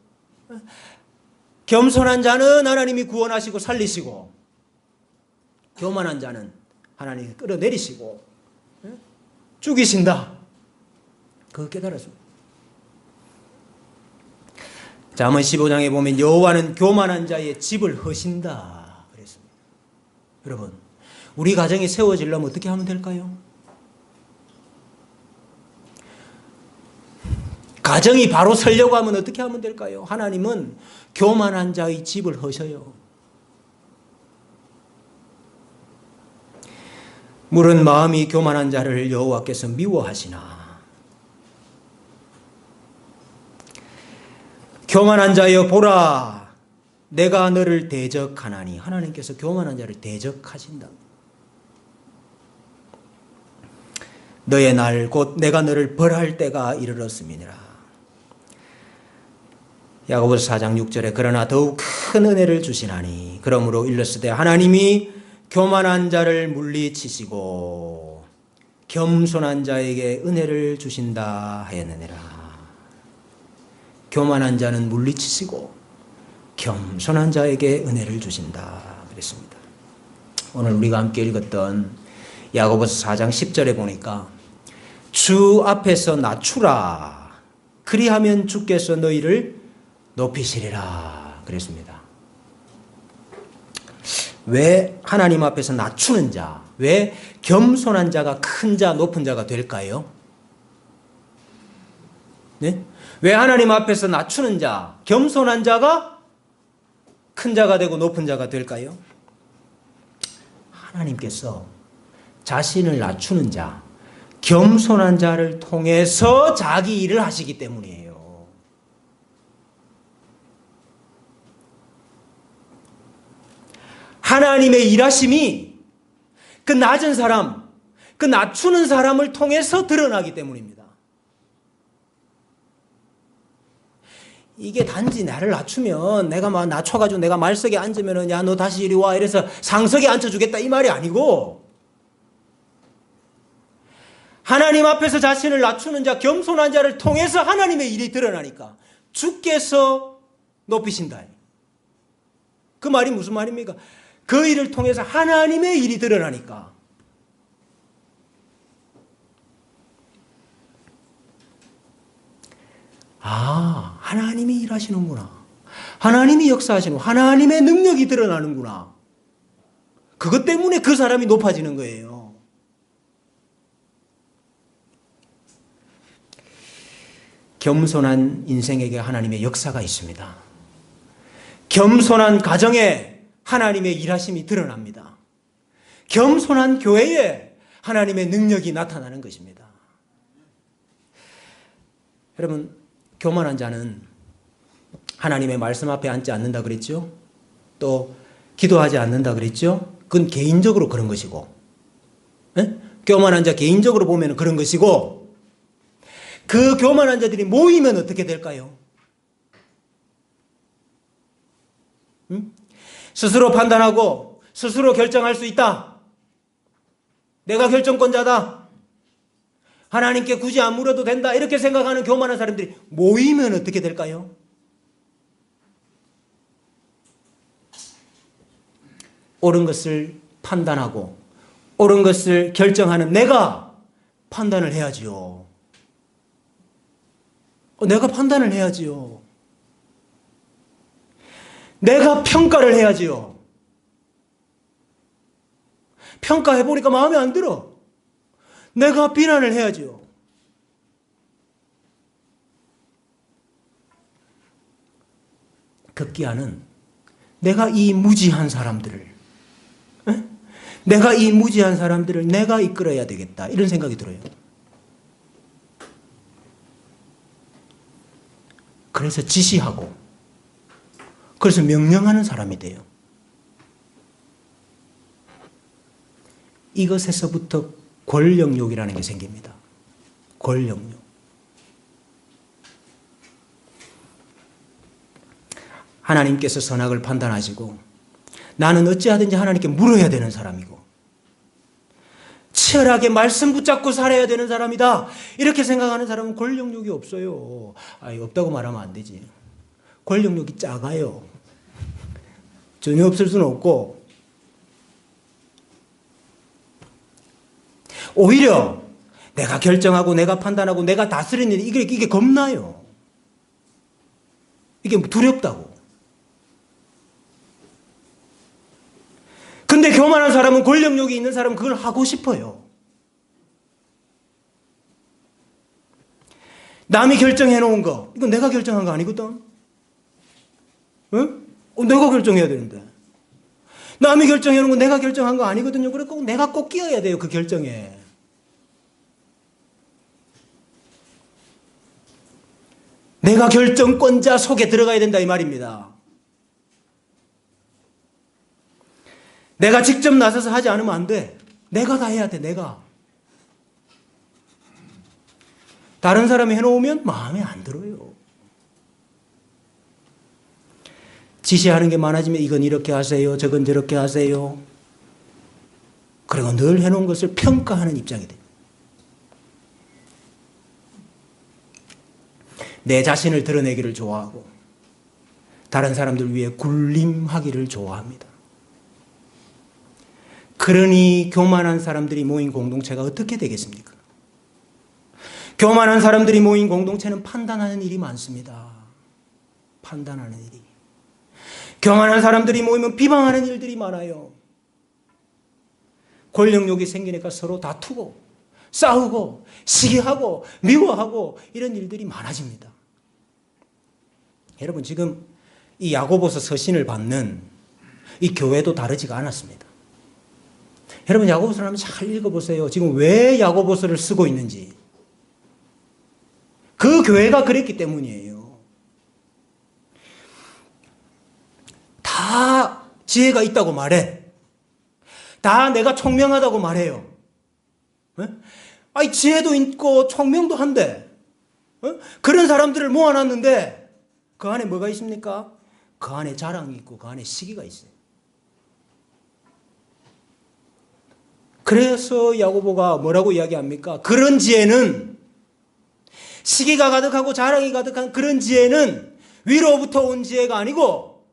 겸손한 자는 하나님이 구원하시고 살리시고 교만한 자는 하나님이 끌어내리시고 죽이신다. 그거 깨달았습니다. 잠언 15장에 보면 여호와는 교만한 자의 집을 허신다 그랬습니다. 여러분, 우리 가정이 세워지려면 어떻게 하면 될까요? 가정이 바로 서려고 하면 어떻게 하면 될까요? 하나님은 교만한 자의 집을 허셔요. 물은 마음이 교만한 자를 여호와께서 미워하시나. 교만한 자여 보라, 내가 너를 대적하나니. 하나님께서 교만한 자를 대적하신다. 너의 날 곧 내가 너를 벌할 때가 이르렀음이니라. 야고보서 4장 6절에 그러나 더욱 큰 은혜를 주시나니 그러므로 일렀으되 하나님이 교만한 자를 물리치시고 겸손한 자에게 은혜를 주신다 하였느니라. 교만한 자는 물리치시고 겸손한 자에게 은혜를 주신다 그랬습니다. 오늘 우리가 함께 읽었던 야고보서 4장 10절에 보니까 주 앞에서 낮추라 그리하면 주께서 너희를 높이시리라 그랬습니다. 왜 하나님 앞에서 낮추는 자, 왜 겸손한 자가 큰 자, 높은 자가 될까요? 네? 왜 하나님 앞에서 낮추는 자, 겸손한 자가 큰 자가 되고 높은 자가 될까요? 하나님께서 자신을 낮추는 자, 겸손한 자를 통해서 자기 일을 하시기 때문이에요. 하나님의 일하심이 그 낮은 사람, 그 낮추는 사람을 통해서 드러나기 때문입니다. 이게 단지 나를 낮추면 내가 막 낮춰가지고 내가 말석에 앉으면은 야, 너 다시 이리 와 이래서 상석에 앉혀주겠다 이 말이 아니고 하나님 앞에서 자신을 낮추는 자, 겸손한 자를 통해서 하나님의 일이 드러나니까 주께서 높이신다. 그 말이 무슨 말입니까? 그 일을 통해서 하나님의 일이 드러나니까. 아, 하나님이 일하시는구나. 하나님이 역사하시는구나. 하나님의 능력이 드러나는구나. 그것 때문에 그 사람이 높아지는 거예요. 겸손한 인생에게 하나님의 역사가 있습니다. 겸손한 가정에 하나님의 일하심이 드러납니다. 겸손한 교회에 하나님의 능력이 나타나는 것입니다. 여러분, 교만한 자는 하나님의 말씀 앞에 앉지 않는다 그랬죠? 또 기도하지 않는다 그랬죠? 그건 개인적으로 그런 것이고, 에? 교만한 자 개인적으로 보면 그런 것이고, 그 교만한 자들이 모이면 어떻게 될까요? 스스로 판단하고 스스로 결정할 수 있다. 내가 결정권자다. 하나님께 굳이 안 물어도 된다. 이렇게 생각하는 교만한 사람들이 모이면 어떻게 될까요? 옳은 것을 판단하고 옳은 것을 결정하는 내가 판단을 해야지요. 내가 판단을 해야지요. 내가 평가를 해야지요. 평가해보니까 마음에 안 들어. 내가 비난을 해야지요. 급기야는 내가 이 무지한 사람들을, 내가 이 무지한 사람들을 내가 이끌어야 되겠다. 이런 생각이 들어요. 그래서 지시하고, 그래서 명령하는 사람이 돼요. 이것에서부터 권력욕이라는 게 생깁니다. 권력욕. 하나님께서 선악을 판단하시고 나는 어찌하든지 하나님께 물어야 되는 사람이고 치열하게 말씀 붙잡고 살아야 되는 사람이다. 이렇게 생각하는 사람은 권력욕이 없어요. 없다고 말하면 안 되지. 권력욕이 작아요. 전혀 없을 수는 없고, 오히려 내가 결정하고 내가 판단하고 내가 다스리는 이게 겁나요. 이게 두렵다고. 근데 교만한 사람은, 권력욕이 있는 사람은 그걸 하고 싶어요. 남이 결정해 놓은 거, 이건 내가 결정한 거 아니거든. 응? 내가 결정해야 되는데. 남이 결정해 놓은 거 내가 결정한 거 아니거든요. 그래 꼭 내가 꼭 끼어야 돼요, 그 결정에. 내가 결정권자 속에 들어가야 된다 이 말입니다. 내가 직접 나서서 하지 않으면 안 돼. 내가 다 해야 돼, 내가. 다른 사람이 해놓으면 마음에 안 들어요. 지시하는 게 많아지면 이건 이렇게 하세요, 저건 저렇게 하세요. 그리고 늘 해놓은 것을 평가하는 입장이 돼. 내 자신을 드러내기를 좋아하고 다른 사람들 위해 군림하기를 좋아합니다. 그러니 교만한 사람들이 모인 공동체가 어떻게 되겠습니까? 교만한 사람들이 모인 공동체는 판단하는 일이 많습니다. 판단하는 일이. 교만한 사람들이 모이면 비방하는 일들이 많아요. 권력욕이 생기니까 서로 다투고 싸우고 시기하고 미워하고 이런 일들이 많아집니다. 여러분, 지금 이 야고보서 서신을 받는 이 교회도 다르지가 않았습니다. 여러분, 야고보서를 한번 잘 읽어보세요. 지금 왜 야고보서를 쓰고 있는지. 그 교회가 그랬기 때문이에요. 다 지혜가 있다고 말해. 다 내가 총명하다고 말해요. 지혜도 있고 총명도 한데, 그런 사람들을 모아놨는데 그 안에 뭐가 있습니까? 그 안에 자랑이 있고 그 안에 시기가 있어요. 그래서 야고보가 뭐라고 이야기합니까? 그런 지혜는, 시기가 가득하고 자랑이 가득한 그런 지혜는 위로부터 온 지혜가 아니고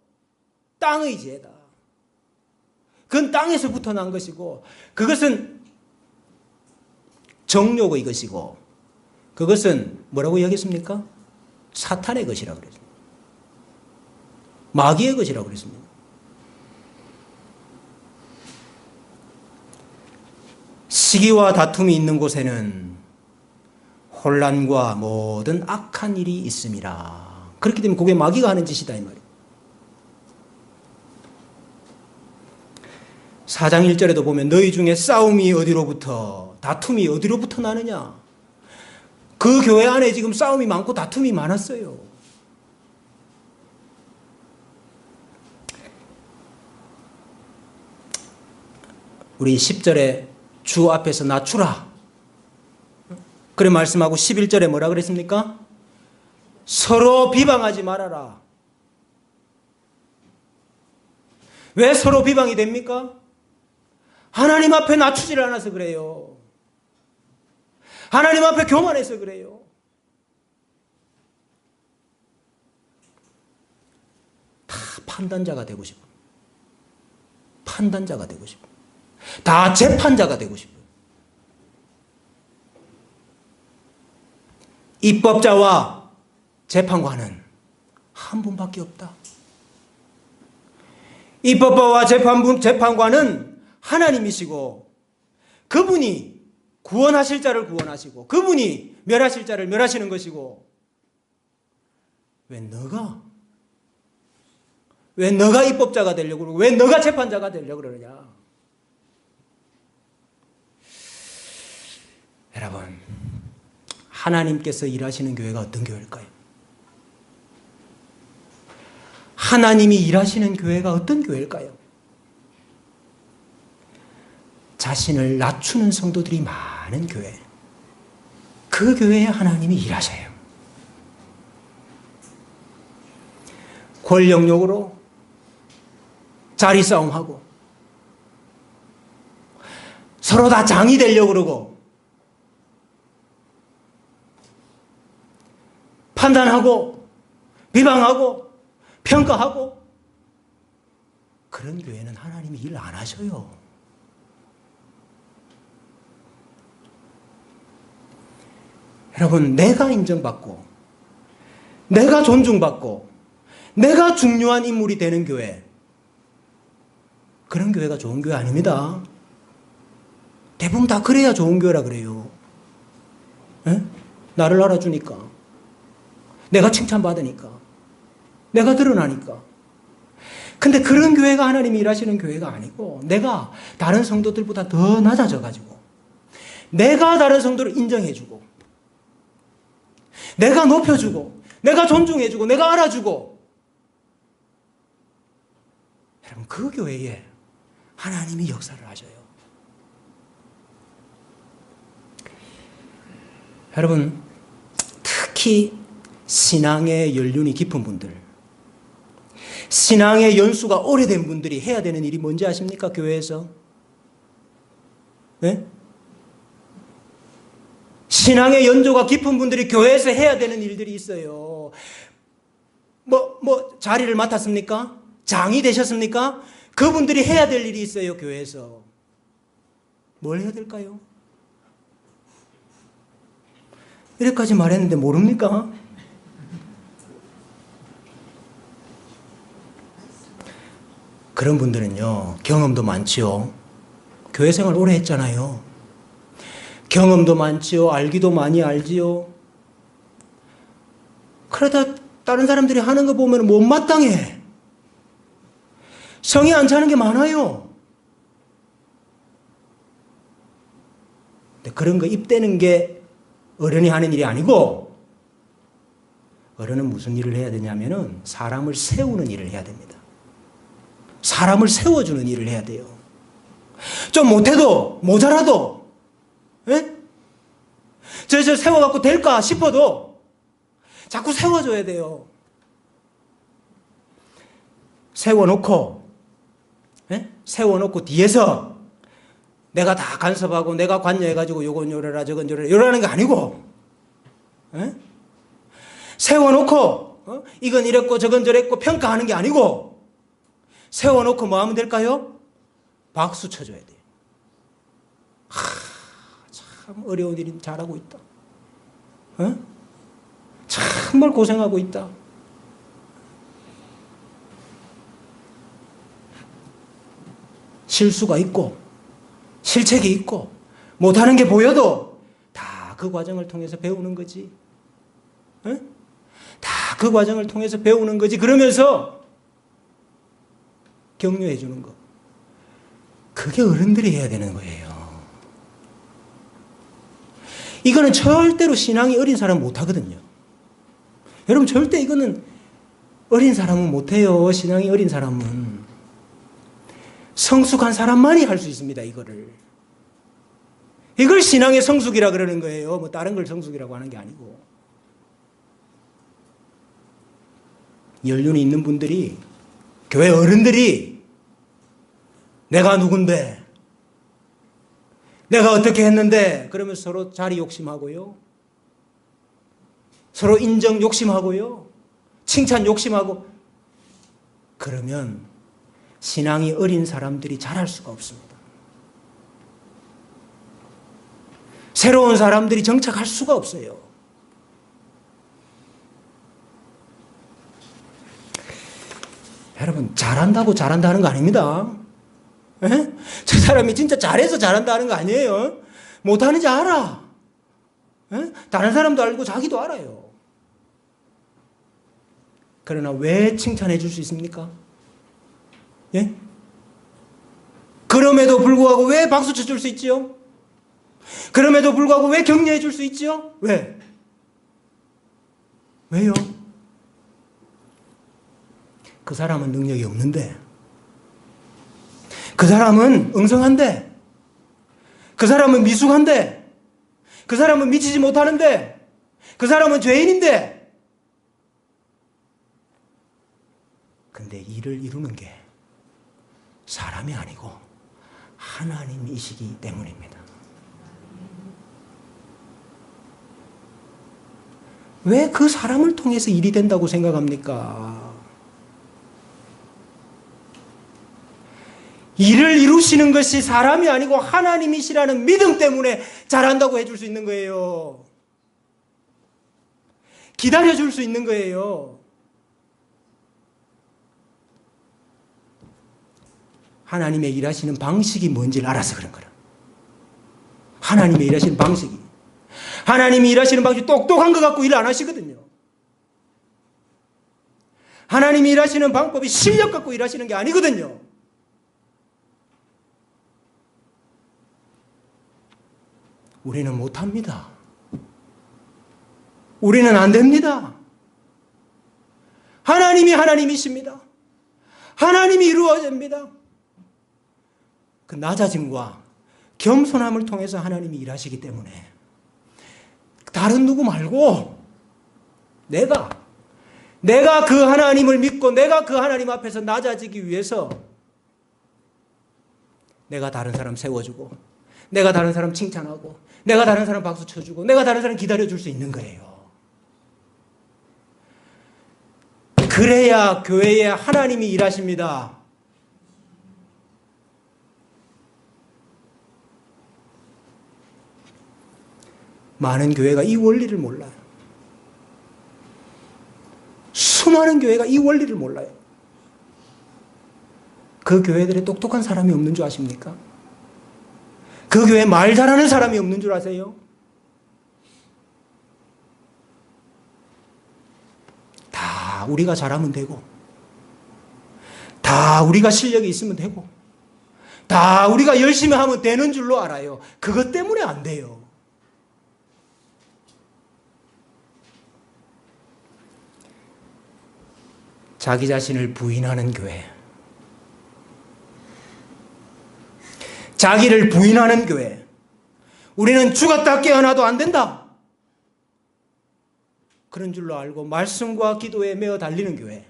땅의 지혜다. 그건 땅에서부터 난 것이고, 그것은 정욕의 것이고, 그것은 뭐라고 이야기했습니까? 사탄의 것이라고 그랬습니다. 마귀의 것이라고 그랬습니다. 시기와 다툼이 있는 곳에는 혼란과 모든 악한 일이 있음이라. 그렇기 때문에 그게 마귀가 하는 짓이다 이 말이에요. 4장 1절에도 보면 너희 중에 싸움이 어디로부터, 다툼이 어디로부터 나느냐. 그 교회 안에 지금 싸움이 많고 다툼이 많았어요. 우리 10절에 주 앞에서 낮추라. 그래 말씀하고 11절에 뭐라 그랬습니까? 서로 비방하지 말아라. 왜 서로 비방이 됩니까? 하나님 앞에 낮추질 않아서 그래요. 하나님 앞에 교만해서 그래요. 다 판단자가 되고 싶어요. 판단자가 되고 싶어요. 다 재판자가 되고 싶어요. 입법자와 재판관은 한 분밖에 없다. 입법자와 재판관은 하나님이시고, 그분이 구원하실 자를 구원하시고, 그분이 멸하실 자를 멸하시는 것이고, 왜 너가 입법자가 되려고 그러고, 왜 너가 재판자가 되려고 그러냐. 여러분, 하나님께서 일하시는 교회가 어떤 교회일까요? 하나님이 일하시는 교회가 어떤 교회일까요? 자신을 낮추는 성도들이 많은 교회. 그 교회에 하나님이 일하셔요. 권력욕으로 자리 싸움하고 서로 다 장이 되려고 그러고 판단하고 비방하고 평가하고 그런 교회는 하나님이 일 안 하셔요. 여러분, 내가 인정받고 내가 존중받고 내가 중요한 인물이 되는 교회, 그런 교회가 좋은 교회 아닙니다. 대부분 다 그래야 좋은 교회라 그래요. 에? 나를 알아주니까, 내가 칭찬받으니까, 내가 드러나니까. 근데 그런 교회가 하나님이 일하시는 교회가 아니고, 내가 다른 성도들보다 더 낮아져가지고 내가 다른 성도를 인정해주고 내가 높여주고 내가 존중해주고 내가 알아주고, 여러분, 그 교회에 하나님이 역사를 하셔요. 여러분, 특히 신앙의 연륜이 깊은 분들, 신앙의 연수가 오래된 분들이 해야 되는 일이 뭔지 아십니까? 교회에서. 네? 신앙의 연조가 깊은 분들이 교회에서 해야 되는 일들이 있어요. 자리를 맡았습니까? 장이 되셨습니까? 그분들이 해야 될 일이 있어요, 교회에서. 뭘 해야 될까요? 이렇게까지 말했는데 모릅니까? 그런 분들은요, 경험도 많지요. 교회 생활 오래 했잖아요. 경험도 많지요. 알기도 많이 알지요. 그러다 다른 사람들이 하는 거 보면 못마땅해. 성에 안 차는 게 많아요. 근데 그런 거 입대는 게 어른이 하는 일이 아니고, 어른은 무슨 일을 해야 되냐면은 사람을 세우는 일을 해야 됩니다. 사람을 세워주는 일을 해야 돼요. 좀 못해도, 모자라도, 예? 저 세워갖고 될까 싶어도 자꾸 세워줘야 돼요. 세워놓고, 예? 세워놓고 뒤에서 내가 다 간섭하고 내가 관여해가지고 요건 요래라 저건 요래라 이러라는 게 아니고, 예? 세워놓고 이건 이랬고 저건 저랬고 평가하는 게 아니고, 세워놓고 뭐 하면 될까요? 박수 쳐줘야 돼요. 참 어려운 일이 잘하고 있다. 정말 고생하고 있다. 실수가 있고 실책이 있고 못하는 게 보여도 다 그 과정을 통해서 배우는 거지. 다 그 과정을 통해서 배우는 거지. 그러면서 격려해 주는 거. 그게 어른들이 해야 되는 거예요. 이거는 절대로 신앙이 어린 사람은 못하거든요. 여러분, 절대 이거는 어린 사람은 못해요. 신앙이 어린 사람은. 성숙한 사람만이 할 수 있습니다. 이걸 신앙의 성숙이라 그러는 거예요. 뭐 다른 걸 성숙이라고 하는 게 아니고. 연륜이 있는 분들이, 교회 어른들이 내가 누군데, 내가 어떻게 했는데, 그러면 서로 자리 욕심하고요. 서로 인정 욕심하고요. 칭찬 욕심하고. 그러면 신앙이 어린 사람들이 잘할 수가 없습니다. 새로운 사람들이 정착할 수가 없어요. 여러분, 잘한다고 잘한다는 거 아닙니다. 에? 저 사람이 진짜 잘해서 잘한다는 거 아니에요. 못하는지 알아. 에? 다른 사람도 알고 자기도 알아요. 그러나 왜 칭찬해 줄 수 있습니까? 예? 그럼에도 불구하고 왜 박수 쳐줄 수 있지요? 그럼에도 불구하고 왜 격려해 줄 수 있지요? 왜? 왜요? 그 사람은 능력이 없는데, 그 사람은 엉성한데, 그 사람은 미숙한데, 그 사람은 미치지 못하는데, 그 사람은 죄인인데, 근데 일을 이루는 게 사람이 아니고 하나님이시기 때문입니다. 왜 그 사람을 통해서 일이 된다고 생각합니까? 일을 이루시는 것이 사람이 아니고 하나님이시라는 믿음 때문에 잘한다고 해줄 수 있는 거예요. 기다려줄 수 있는 거예요. 하나님의 일하시는 방식이 뭔지를 알아서 그런 거라. 하나님의 일하시는 방식이. 하나님이 일하시는 방식이 똑똑한 것 갖고 일 안 하시거든요. 하나님이 일하시는 방법이 실력 갖고 일하시는 게 아니거든요. 우리는 못합니다. 우리는 안 됩니다. 하나님이 하나님이십니다. 하나님이 이루어야 됩니다. 그 낮아짐과 겸손함을 통해서 하나님이 일하시기 때문에 다른 누구 말고 내가 그 하나님을 믿고 내가 그 하나님 앞에서 낮아지기 위해서 내가 다른 사람 세워주고 내가 다른 사람 칭찬하고 내가 다른 사람 박수 쳐주고 내가 다른 사람 기다려줄 수 있는 거예요. 그래야 교회에 하나님이 일하십니다. 많은 교회가 이 원리를 몰라요. 수많은 교회가 이 원리를 몰라요. 그 교회들에 똑똑한 사람이 없는 줄 아십니까? 그 교회에 말 잘하는 사람이 없는 줄 아세요? 다 우리가 잘하면 되고, 다 우리가 실력이 있으면 되고, 다 우리가 열심히 하면 되는 줄로 알아요. 그것 때문에 안 돼요. 자기 자신을 부인하는 교회, 자기를 부인하는 교회, 우리는 죽었다 깨어나도 안 된다, 그런 줄로 알고 말씀과 기도에 매어 달리는 교회,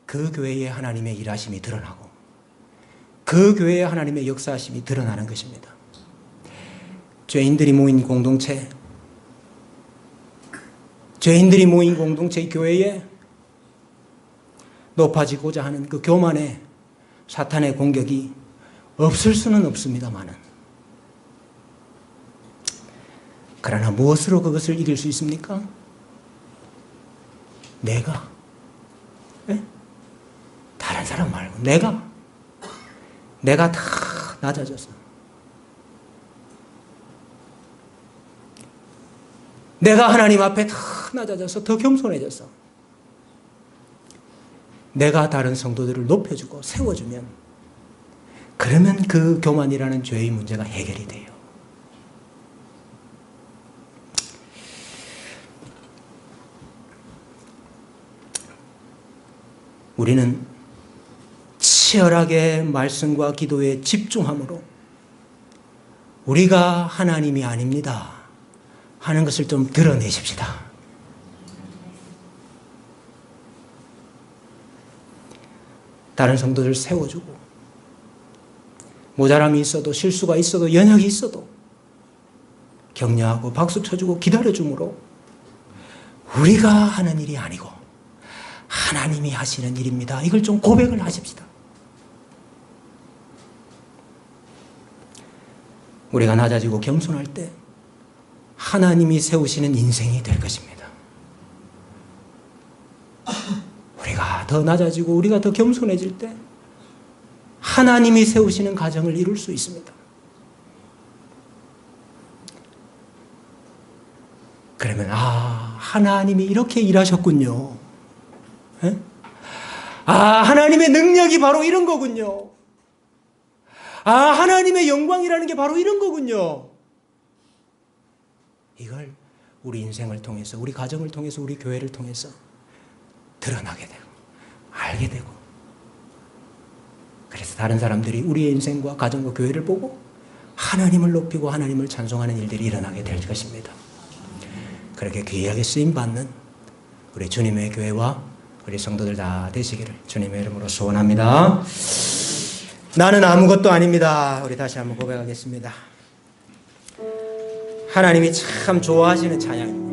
그 교회에 하나님의 일하심이 드러나고 그 교회에 하나님의 역사하심이 드러나는 것입니다. 죄인들이 모인 공동체, 죄인들이 모인 공동체 교회에 높아지고자 하는 그 교만에 사탄의 공격이 없을 수는 없습니다만은, 그러나 무엇으로 그것을 이길 수 있습니까? 내가, 다른 사람 말고 내가 다 낮아져서, 내가 하나님 앞에 다 낮아져서 더 겸손해져서 내가 다른 성도들을 높여주고 세워주면, 그러면 그 교만이라는 죄의 문제가 해결이 돼요. 우리는 치열하게 말씀과 기도에 집중함으로 우리가 하나님이 아닙니다 하는 것을 좀 드러내십시다. 다른 성도들 세워주고, 모자람이 있어도 실수가 있어도 연약이 있어도 격려하고 박수 쳐주고 기다려줌으로 우리가 하는 일이 아니고 하나님이 하시는 일입니다. 이걸 좀 고백을 하십시다. 우리가 낮아지고 겸손할 때 하나님이 세우시는 인생이 될 것입니다. 우리가 더 낮아지고 우리가 더 겸손해질 때 하나님이 세우시는 가정을 이룰 수 있습니다. 그러면 하나님이 이렇게 일하셨군요. 하나님의 능력이 바로 이런 거군요. 하나님의 영광이라는 게 바로 이런 거군요. 이걸 우리 인생을 통해서, 우리 가정을 통해서, 우리 교회를 통해서 드러나게 되고 알게 되고, 그래서 다른 사람들이 우리의 인생과 가정과 교회를 보고 하나님을 높이고 하나님을 찬송하는 일들이 일어나게 될 것입니다. 그렇게 귀하게 쓰임받는 우리 주님의 교회와 우리 성도들 다 되시기를 주님의 이름으로 소원합니다. 나는 아무것도 아닙니다. 우리 다시 한번 고백하겠습니다. 하나님이 참 좋아하시는 찬양입니다.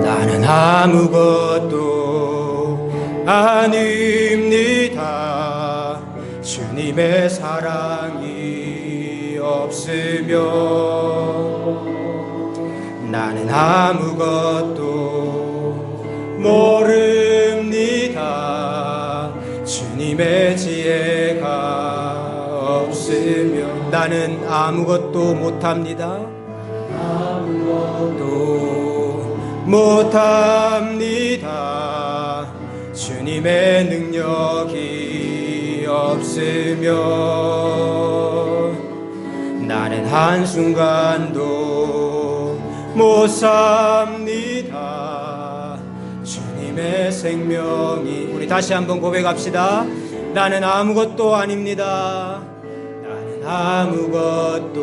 나는 아무것도 아닙니다. 주님의 사랑이 없으면 나는 아무것도 모릅니다. 주님의 지혜가 없으면 나는 아무것도 못합니다. 아무것도 못합니다. 주님의 능력이 없으면 나는 한순간도 못 삽니다. 주님의 생명이 우리 다시 한번 고백합시다. 나는 아무것도 아닙니다. 나는 아무것도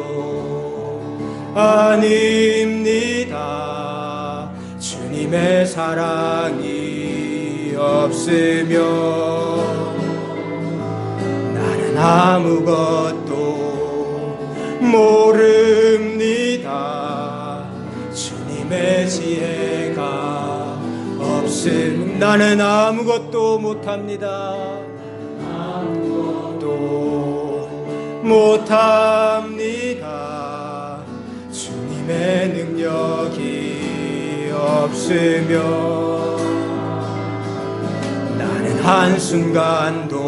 아닙니다. 주님의 사랑이 없으면 나는 아무것도 모릅니다. 주님의 지혜가 없으면 나는 아무것도 못합니다. 아무것도 못합니다. 주님의 능력이 없으면 나는 한순간도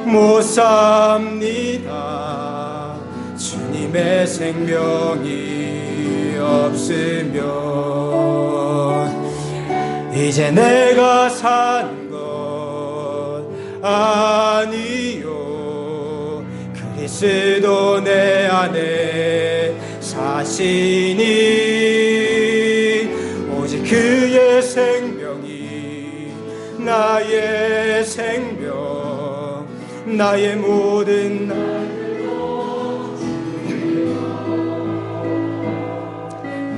못 삽니다. 주님의 생명이 없으면 이제 내가 사는 것 아니요 그리스도 내 안에 사시니 오직 그의 생명이 나의 생명 나의 모든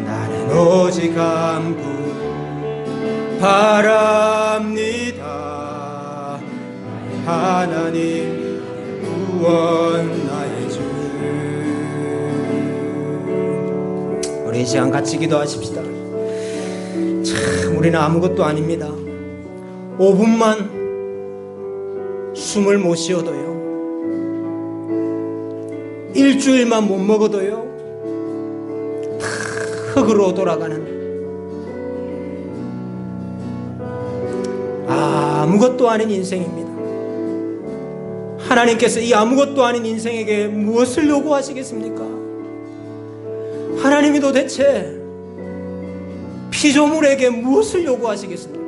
나는 오직 한 분 바랍니다. 하나님 구원 나의 주. 우리 이 시간 같이 기도하십시다. 참 우리는 아무것도 아닙니다. 5분만 숨을 못 쉬어도요, 일주일만 못 먹어도요 다 흙으로 돌아가는 아무것도 아닌 인생입니다. 하나님께서 이 아무것도 아닌 인생에게 무엇을 요구하시겠습니까? 하나님이 도대체 피조물에게 무엇을 요구하시겠습니까?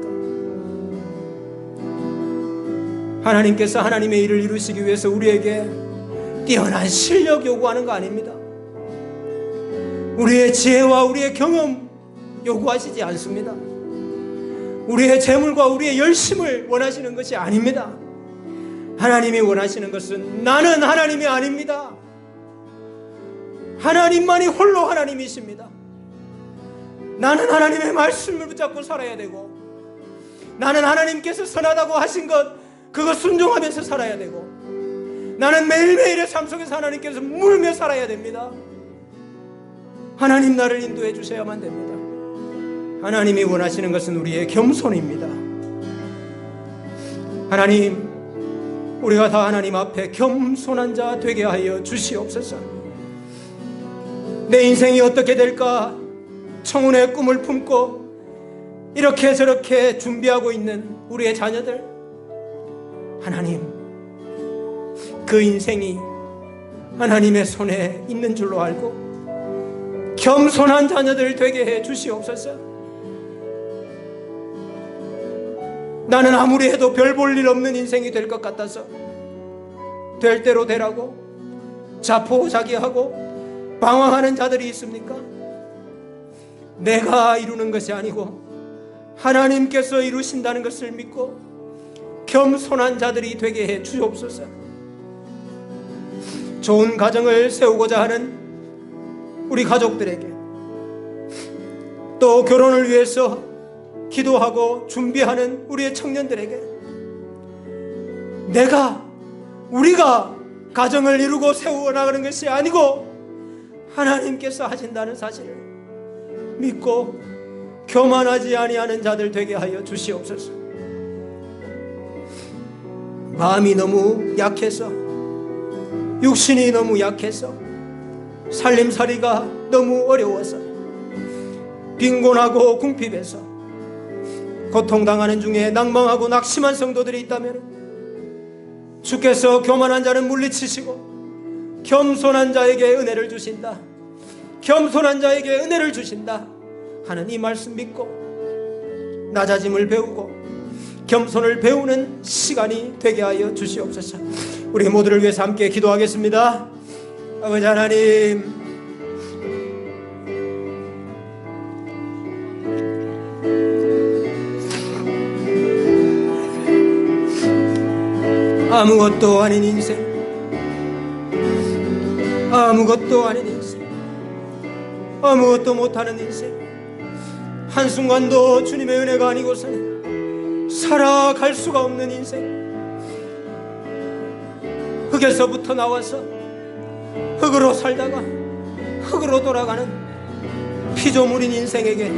하나님께서 하나님의 일을 이루시기 위해서 우리에게 뛰어난 실력 요구하는 거 아닙니다. 우리의 지혜와 우리의 경험 요구하시지 않습니다. 우리의 재물과 우리의 열심을 원하시는 것이 아닙니다. 하나님이 원하시는 것은 나는 하나님이 아닙니다. 하나님만이 홀로 하나님이십니다. 나는 하나님의 말씀을 붙잡고 살아야 되고, 나는 하나님께서 선하다고 하신 것 그거 순종하면서 살아야 되고, 나는 매일매일의 삶 속에서 하나님께서 물며 살아야 됩니다. 하나님 나를 인도해 주셔야만 됩니다. 하나님이 원하시는 것은 우리의 겸손입니다. 하나님, 우리가 다 하나님 앞에 겸손한 자 되게 하여 주시옵소서. 내 인생이 어떻게 될까 청운의 꿈을 품고 이렇게 저렇게 준비하고 있는 우리의 자녀들, 하나님, 그 인생이 하나님의 손에 있는 줄로 알고 겸손한 자녀들 되게 해 주시옵소서. 나는 아무리 해도 별 볼 일 없는 인생이 될 것 같아서 될 대로 되라고 자포자기하고 방황하는 자들이 있습니까? 내가 이루는 것이 아니고 하나님께서 이루신다는 것을 믿고 겸손한 자들이 되게 해 주옵소서. 좋은 가정을 세우고자 하는 우리 가족들에게, 또 결혼을 위해서 기도하고 준비하는 우리의 청년들에게, 우리가 가정을 이루고 세워나가는 것이 아니고 하나님께서 하신다는 사실을 믿고 교만하지 아니하는 자들 되게 하여 주시옵소서. 마음이 너무 약해서, 육신이 너무 약해서, 살림살이가 너무 어려워서, 빈곤하고 궁핍해서 고통당하는 중에 낭망하고 낙심한 성도들이 있다면 주께서 교만한 자는 물리치시고 겸손한 자에게 은혜를 주신다, 겸손한 자에게 은혜를 주신다 하는 이 말씀 믿고 낮아짐을 배우고 겸손을 배우는 시간이 되게 하여 주시옵소서. 우리 모두를 위해서 함께 기도하겠습니다. 아버지 하나님, 아무것도 아닌 인생, 아무것도 아닌 인생, 아무것도 못하는 인생, 한순간도 주님의 은혜가 아니고서는 살아갈 수가 없는 인생, 흙에서부터 나와서 흙으로 살다가 흙으로 돌아가는 피조물인 인생에게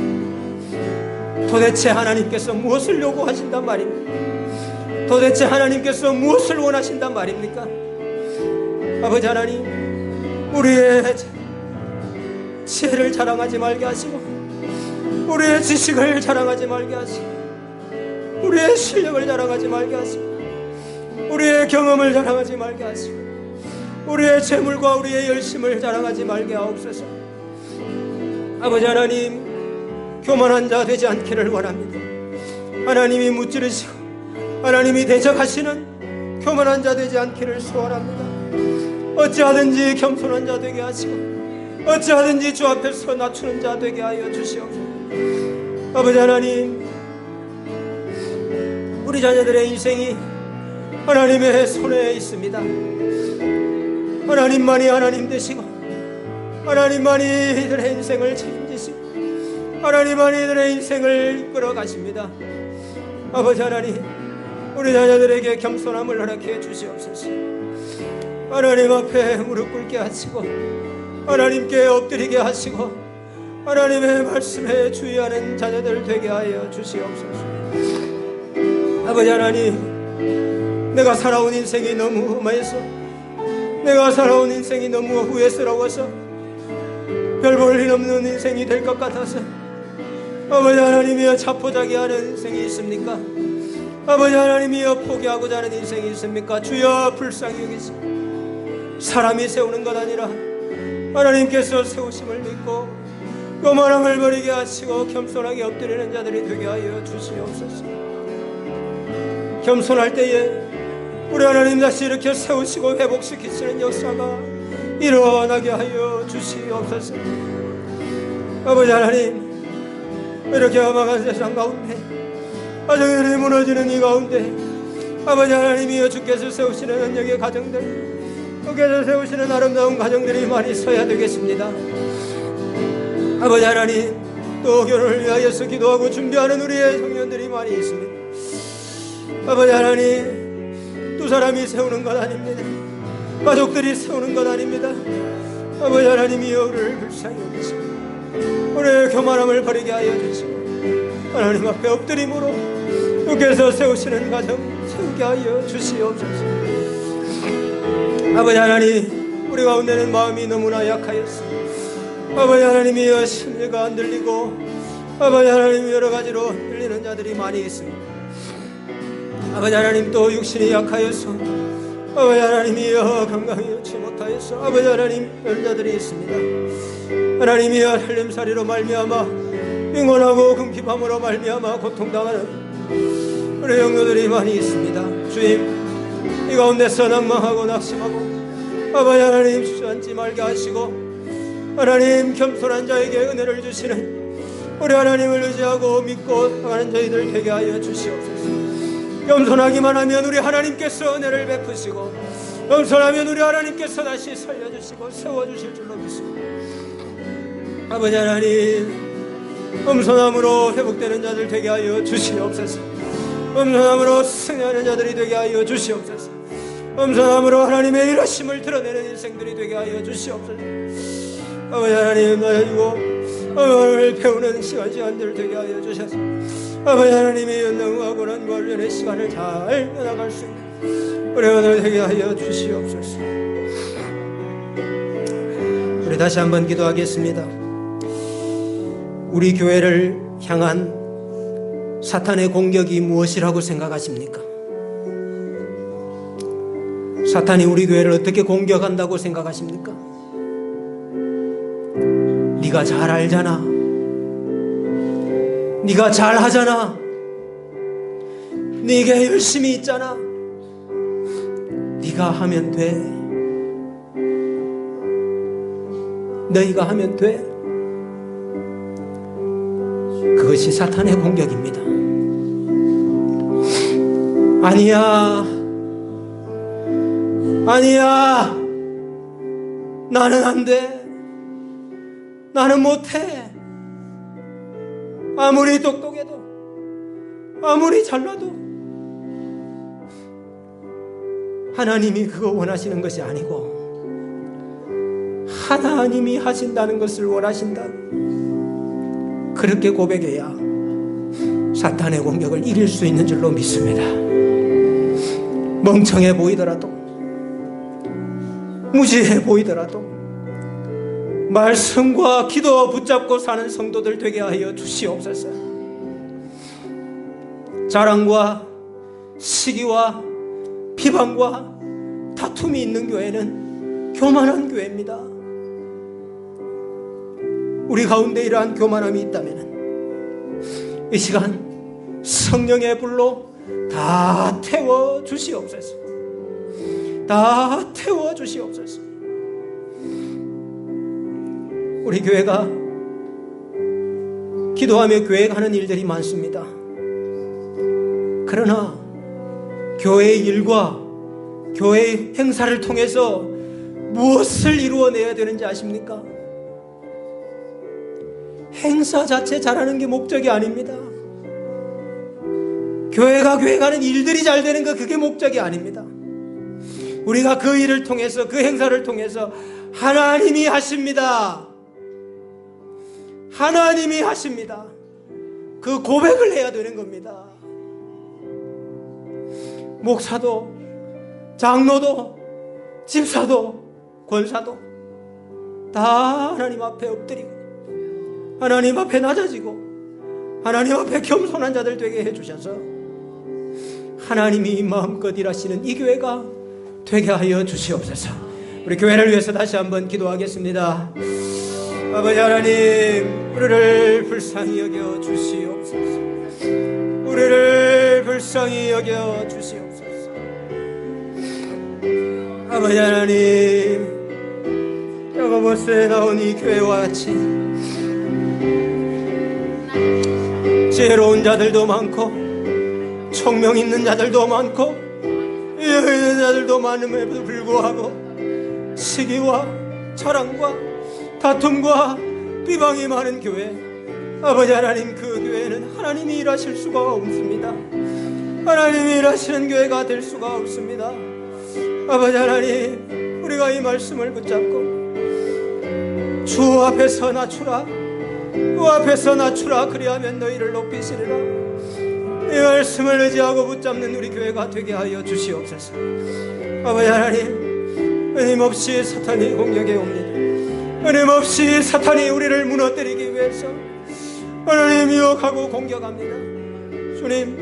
도대체 하나님께서 무엇을 요구하신단 말입니까? 도대체 하나님께서 무엇을 원하신단 말입니까? 아버지 하나님, 우리의 지혜를 자랑하지 말게 하시고, 우리의 지식을 자랑하지 말게 하시고, 우리의 실력을 자랑하지 말게 하시고, 우리의 경험을 자랑하지 말게 하시고, 우리의 재물과 우리의 열심을 자랑하지 말게 하옵소서. 아버지 하나님, 교만한 자 되지 않기를 원합니다. 하나님이 무찌르시고 하나님이 대적하시는 교만한 자 되지 않기를 소원합니다. 어찌하든지 겸손한 자 되게 하시고 어찌하든지 주 앞에서 낮추는 자 되게 하여 주시옵소서. 아버지 하나님, 우리 자녀들의 인생이 하나님의 손에 있습니다. 하나님만이 하나님 되시고 하나님만이 이들의 인생을 책임지시고 하나님만이 이들의 인생을 이끌어 가십니다. 아버지 하나님, 우리 자녀들에게 겸손함을 허락해 주시옵소서. 하나님 앞에 무릎 꿇게 하시고 하나님께 엎드리게 하시고 하나님의 말씀에 주의하는 자녀들 되게 하여 주시옵소서. 아버지 하나님, 내가 살아온 인생이 너무 험해서, 내가 살아온 인생이 너무 후회스러워서 별 볼 일 없는 인생이 될 것 같아서 아버지 하나님이여 자포자기하는 인생이 있습니까? 아버지 하나님이여 포기하고자 하는 인생이 있습니까? 주여 불쌍히 여기시고 사람이 세우는 것 아니라 하나님께서 세우심을 믿고 교만함을 버리게 하시고 겸손하게 엎드리는 자들이 되게 하여 주시옵소서. 겸손할 때에 우리 하나님 다시 이렇게 세우시고 회복시키시는 역사가 일어나게 하여 주시옵소서. 아버지 하나님, 이렇게 험악한 세상 가운데, 가정들이 무너지는 이 가운데 아버지 하나님이여 주께서 세우시는 언약의 가정들, 주께서 세우시는 아름다운 가정들이 많이 서야 되겠습니다. 아버지 하나님, 또 결혼을 위하여서 기도하고 준비하는 우리의 청년들이 많이 있습니다. 아버지 하나님, 두 사람이 세우는 것 아닙니다. 가족들이 세우는 것 아닙니다. 아버지 하나님이여 우리를 불쌍히 여기시고 우리의 교만함을 버리게 하여 주시고 하나님 앞에 엎드림으로 주께서 세우시는 가정 세우게 하여 주시옵소서. 아버지 하나님, 우리 가운데는 마음이 너무나 약하였습니다. 아버지 하나님이여 심리가 안 들리고 아버지 하나님 여러 가지로 들리는 자들이 많이 있습니다. 아버지 하나님, 또 육신이 약하여서 아버지 하나님이여 건강히 좋지 못하여서 아버지 하나님 여자들이 있습니다. 하나님이여 살림살이로 말미암아 빈곤하고 궁핍함으로 말미암아 고통당하는 우리 영혼들이 많이 있습니다. 주님, 이 가운데서 낭망하고 낙심하고 아버지 하나님 주저앉지 말게 하시고 하나님 겸손한 자에게 은혜를 주시는 우리 하나님을 의지하고 믿고 나가는 저희들 되게 하여 주시옵소서. 겸손하기만 하면 우리 하나님께서 은혜를 베푸시고 겸손하면 우리 하나님께서 다시 살려주시고 세워주실 줄로 믿습니다. 아버지 하나님, 엄선함으로 회복되는 자들 되게 하여 주시옵소서. 엄선함으로 승리하는 자들이 되게 하여 주시옵소서. 엄선함으로 하나님의 일하심을 드러내는 인생들이 되게 하여 주시옵소서. 아버지 하나님, 나여주고 오늘 배우는 시간들 되게 하여 주셔서 아버지 하나님의 연능과 고난과 훈련의 시간을 잘 나갈 수 있는 우리 오늘 되게 하여 주시옵소서. 우리 다시 한번 기도하겠습니다. 우리 교회를 향한 사탄의 공격이 무엇이라고 생각하십니까? 사탄이 우리 교회를 어떻게 공격한다고 생각하십니까? 네가 잘 알잖아. 네가 잘 하잖아. 네가 열심히 있잖아. 네가 하면 돼. 너희가 하면 돼. 그것이 사탄의 공격입니다. 아니야. 아니야. 나는 안 돼. 나는 못해. 아무리 똑똑해도, 아무리 잘나도 하나님이 그거 원하시는 것이 아니고 하나님이 하신다는 것을 원하신다. 그렇게 고백해야 사탄의 공격을 이길 수 있는 줄로 믿습니다. 멍청해 보이더라도, 무지해 보이더라도 말씀과 기도 붙잡고 사는 성도들 되게 하여 주시옵소서. 자랑과 시기와 비방과 다툼이 있는 교회는 교만한 교회입니다. 우리 가운데 이러한 교만함이 있다면 이 시간 성령의 불로 다 태워 주시옵소서. 다 태워 주시옵소서. 우리 교회가 기도하며 교회가 하는 일들이 많습니다. 그러나 교회의 일과 교회의 행사를 통해서 무엇을 이루어내야 되는지 아십니까? 행사 자체 잘하는 게 목적이 아닙니다. 교회가 하는 일들이 잘 되는 거, 그게 목적이 아닙니다. 우리가 그 일을 통해서, 그 행사를 통해서 하나님이 하십니다. 하나님이 하십니다. 그 고백을 해야 되는 겁니다. 목사도, 장로도, 집사도, 권사도 다 하나님 앞에 엎드리고 하나님 앞에 낮아지고 하나님 앞에 겸손한 자들 되게 해주셔서 하나님이 마음껏 일하시는 이 교회가 되게 하여 주시옵소서. 우리 교회를 위해서 다시 한번 기도하겠습니다. 아버지 하나님, 우리를 불쌍히 여겨 주시옵소서. 우리를 불쌍히 여겨 주시옵소서. 아버지 하나님, 야고보서에 나온 이 교회와 같이 지혜로운 자들도 많고 총명 있는 자들도 많고 여유 있는 자들도 많음에도 불구하고 시기와 자랑과 다툼과 비방이 많은 교회, 아버지 하나님, 그 교회는 하나님이 일하실 수가 없습니다. 하나님이 일하시는 교회가 될 수가 없습니다. 아버지 하나님, 우리가 이 말씀을 붙잡고 주 앞에서 낮추라, 주 앞에서 낮추라, 그리하면 너희를 높이시리라, 이 말씀을 의지하고 붙잡는 우리 교회가 되게 하여 주시옵소서. 아버지 하나님, 끊임없이 사탄이 공격해 옵니다. 끊임없이 사탄이 우리를 무너뜨리기 위해서 하나님 유혹하고 공격합니다. 주님,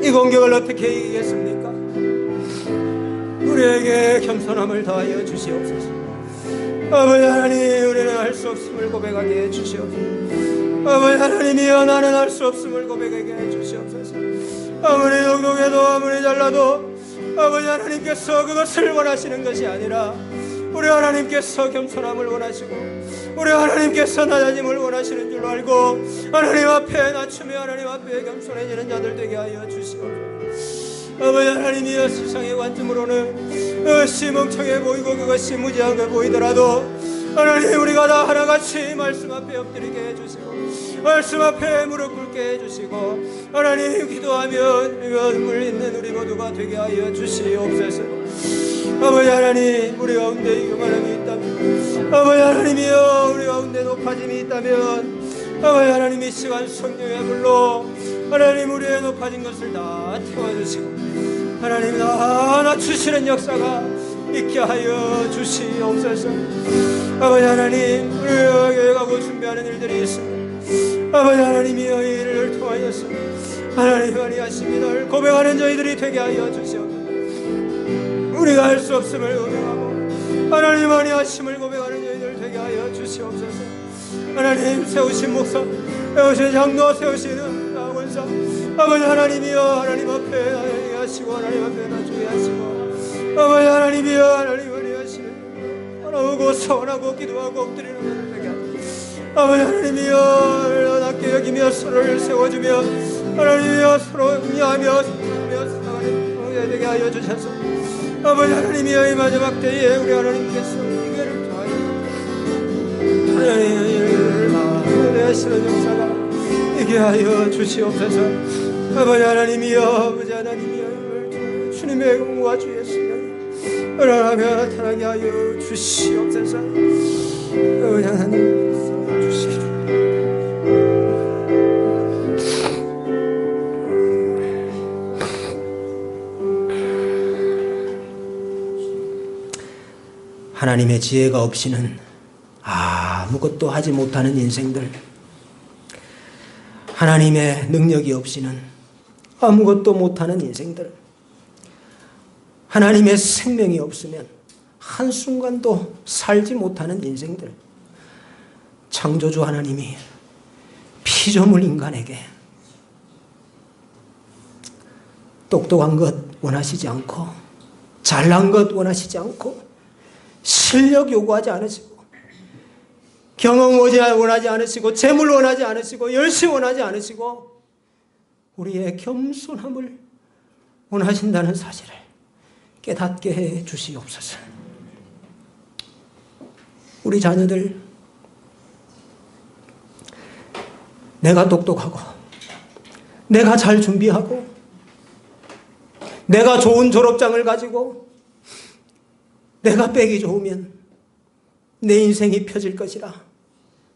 이 공격을 어떻게 이기겠습니까? 우리에게 겸손함을 더하여 주시옵소서. 아버지 하나님, 우리는 할 수 없음을 고백하게 해 주시옵소서. 아버지 하나님이여, 나는 할 수 없음을 고백하게 해 주시옵소서. 아무리 똑똑해도 아무리 잘나도 아버지 하나님께서 그것을 원하시는 것이 아니라 우리 하나님께서 겸손함을 원하시고 우리 하나님께서 낮아짐을 원하시는 줄로 알고 하나님 앞에 낮추며 하나님 앞에 겸손해지는 자들 되게 하여 주시옵소서. 아버지 하나님이여, 세상의 관점으로는 그것이 멍청해 보이고 그것이 무지하게 보이더라도 하나님, 우리가 다 하나같이 말씀 앞에 엎드리게 해주시고 말씀 앞에 무릎 꿇게 해주시고 하나님, 기도하면 눈물 있는 우리 모두가 되게 하여 주시옵소서. 아버지 하나님, 우리 가운데 교만함이 있다면, 아버지 하나님이여 우리 가운데 높아짐이 있다면, 아버지 하나님, 이 시간 성령의 불로 하나님 우리의 높아진 것을 다 태워주시고 하나님 다 낮추시는 역사가 있게 하여 주시옵소서. 아버지 하나님, 우리가 교회 가고 준비하는 일들이 있습니다. 아버지 하나님이여 이 일을 통하여서 하나님 아니하심을 고백하는 저희들이 되게 하여 주시옵소서. 우리가 할 수 없음을 고백하고 하나님 아니하심을 고백하는 저희들 되게 하여 주시옵소서. 하나님, 세우신 목사, 세우신 장로, 세우시는 원사, 아버지 하나님이여 하나님 앞에 나가게 하시고 하나님 앞에 낮추게 하시고 아버지 하나님이여 하나님 아니하시는 바라보고 소원하고 기도하고 엎드리는 것을 되게 하시고 아버지 하나님이여 낮게 여기며 서로를 세워주며 하나님이여 서로 응애하며 사랑하며 되게 하여 주셔서 아버지 하나님이여 이 마지막 때에 우리 하나님께서 이 교회를 통하여 하나님의 하시는 역사가 있게 하여 주시옵소서. 아버지 하나님이여 아버지 하나님이여 주님의 공과 주의 수면 은하며 나타나게 하여 주시옵소서. 아버지 하나님 주시기를 하나님의 지혜가 없이는 아무것도 하지 못하는 인생들, 하나님의 능력이 없이는 아무것도 못하는 인생들, 하나님의 생명이 없으면 한순간도 살지 못하는 인생들, 창조주 하나님이 피조물 인간에게 똑똑한 것 원하시지 않고 잘난 것 원하시지 않고 실력 요구하지 않으시고 경험 원하지 않으시고 재물 원하지 않으시고 열심 원하지 않으시고 우리의 겸손함을 원하신다는 사실을 깨닫게 해 주시옵소서. 우리 자녀들, 내가 똑똑하고 내가 잘 준비하고 내가 좋은 졸업장을 가지고 내가 빼기 좋으면 내 인생이 펴질 것이라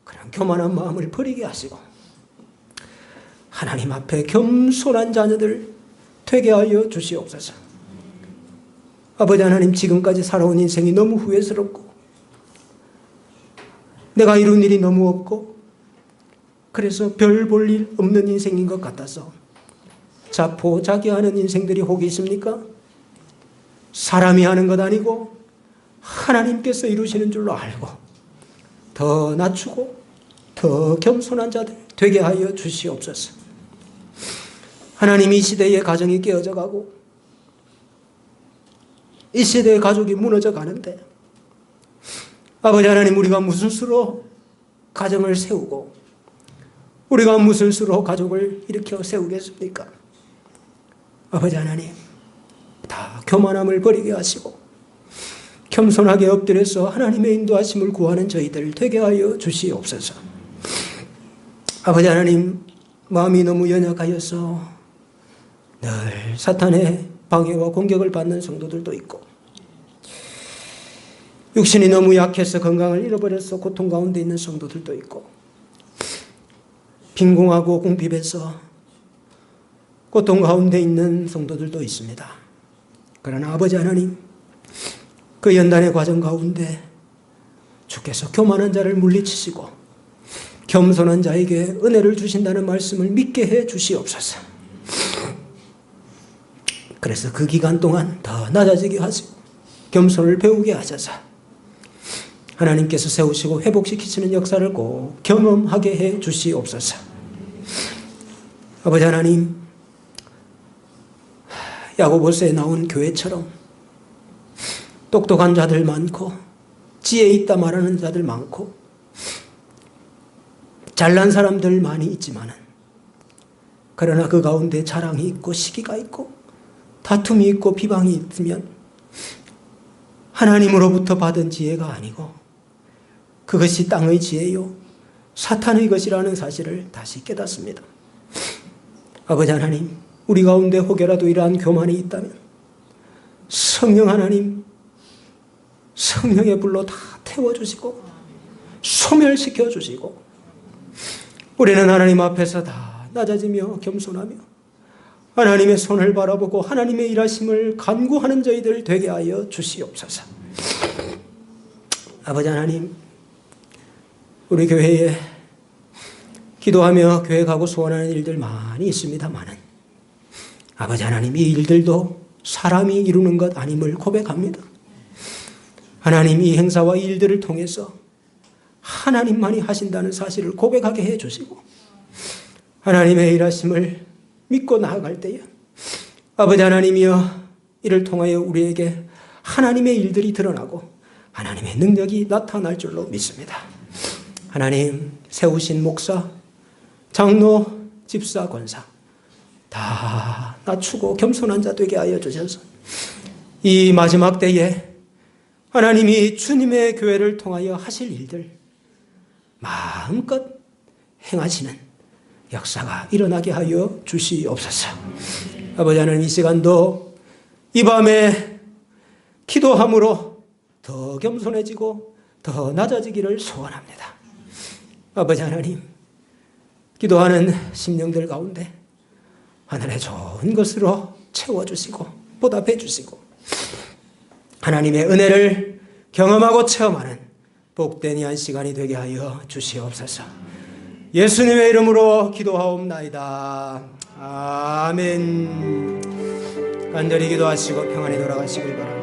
그런 교만한 마음을 버리게 하시고 하나님 앞에 겸손한 자녀들 되게 하여 주시옵소서. 아버지 하나님, 지금까지 살아온 인생이 너무 후회스럽고 내가 이룬 일이 너무 없고 그래서 별 볼 일 없는 인생인 것 같아서 자포자기하는 인생들이 혹 있습니까? 사람이 하는 것 아니고 하나님께서 이루시는 줄로 알고 더 낮추고 더 겸손한 자들 되게 하여 주시옵소서. 하나님, 이 시대의 가정이 깨어져 가고 이 시대의 가족이 무너져 가는데 아버지 하나님, 우리가 무슨 수로 가정을 세우고 우리가 무슨 수로 가족을 일으켜 세우겠습니까? 아버지 하나님, 다 교만함을 버리게 하시고 겸손하게 엎드려서 하나님의 인도하심을 구하는 저희들 되게 하여 주시옵소서. 아버지 하나님, 마음이 너무 연약하여서 늘 사탄의 방해와 공격을 받는 성도들도 있고 육신이 너무 약해서 건강을 잃어버려서 고통 가운데 있는 성도들도 있고 빈궁하고 궁핍해서 고통 가운데 있는 성도들도 있습니다. 그러나 아버지 하나님, 그 연단의 과정 가운데 주께서 교만한 자를 물리치시고 겸손한 자에게 은혜를 주신다는 말씀을 믿게 해 주시옵소서. 그래서 그 기간 동안 더 낮아지게 하시고 겸손을 배우게 하셔서 하나님께서 세우시고 회복시키시는 역사를 꼭 경험하게 해 주시옵소서. 아버지 하나님, 야고보서에 나온 교회처럼 똑똑한 자들 많고 지혜 있다 말하는 자들 많고 잘난 사람들 많이 있지만은 그러나 그 가운데 자랑이 있고 시기가 있고 다툼이 있고 비방이 있으면 하나님으로부터 받은 지혜가 아니고 그것이 땅의 지혜요 사탄의 것이라는 사실을 다시 깨닫습니다. 아버지 하나님, 우리 가운데 혹여라도 이러한 교만이 있다면 성령 하나님, 성령의 불로 다 태워주시고 소멸시켜 주시고 우리는 하나님 앞에서 다 낮아지며 겸손하며 하나님의 손을 바라보고 하나님의 일하심을 간구하는 저희들 되게 하여 주시옵소서. 아버지 하나님, 우리 교회에 기도하며 교회 가고 소원하는 일들 많이 있습니다만은 아버지 하나님, 이 일들도 사람이 이루는 것 아님을 고백합니다. 하나님, 이 행사와 이 일들을 통해서 하나님만이 하신다는 사실을 고백하게 해주시고 하나님의 일하심을 믿고 나아갈 때에 아버지 하나님이여 이를 통하여 우리에게 하나님의 일들이 드러나고 하나님의 능력이 나타날 줄로 믿습니다. 하나님, 세우신 목사, 장로, 집사, 권사 다 낮추고 겸손한 자 되게 하여 주셔서 이 마지막 때에 하나님이 주님의 교회를 통하여 하실 일들 마음껏 행하시는 역사가 일어나게 하여 주시옵소서. 아버지 하나님, 이 시간도 이 밤에 기도함으로 더 겸손해지고 더 낮아지기를 소원합니다. 아버지 하나님, 기도하는 심령들 가운데 하늘의 좋은 것으로 채워주시고 보답해 주시고 하나님의 은혜를 경험하고 체험하는 복된 이 한 시간이 되게 하여 주시옵소서. 예수님의 이름으로 기도하옵나이다. 아멘. 간절히 기도하시고 평안히 돌아가시길 바랍니다.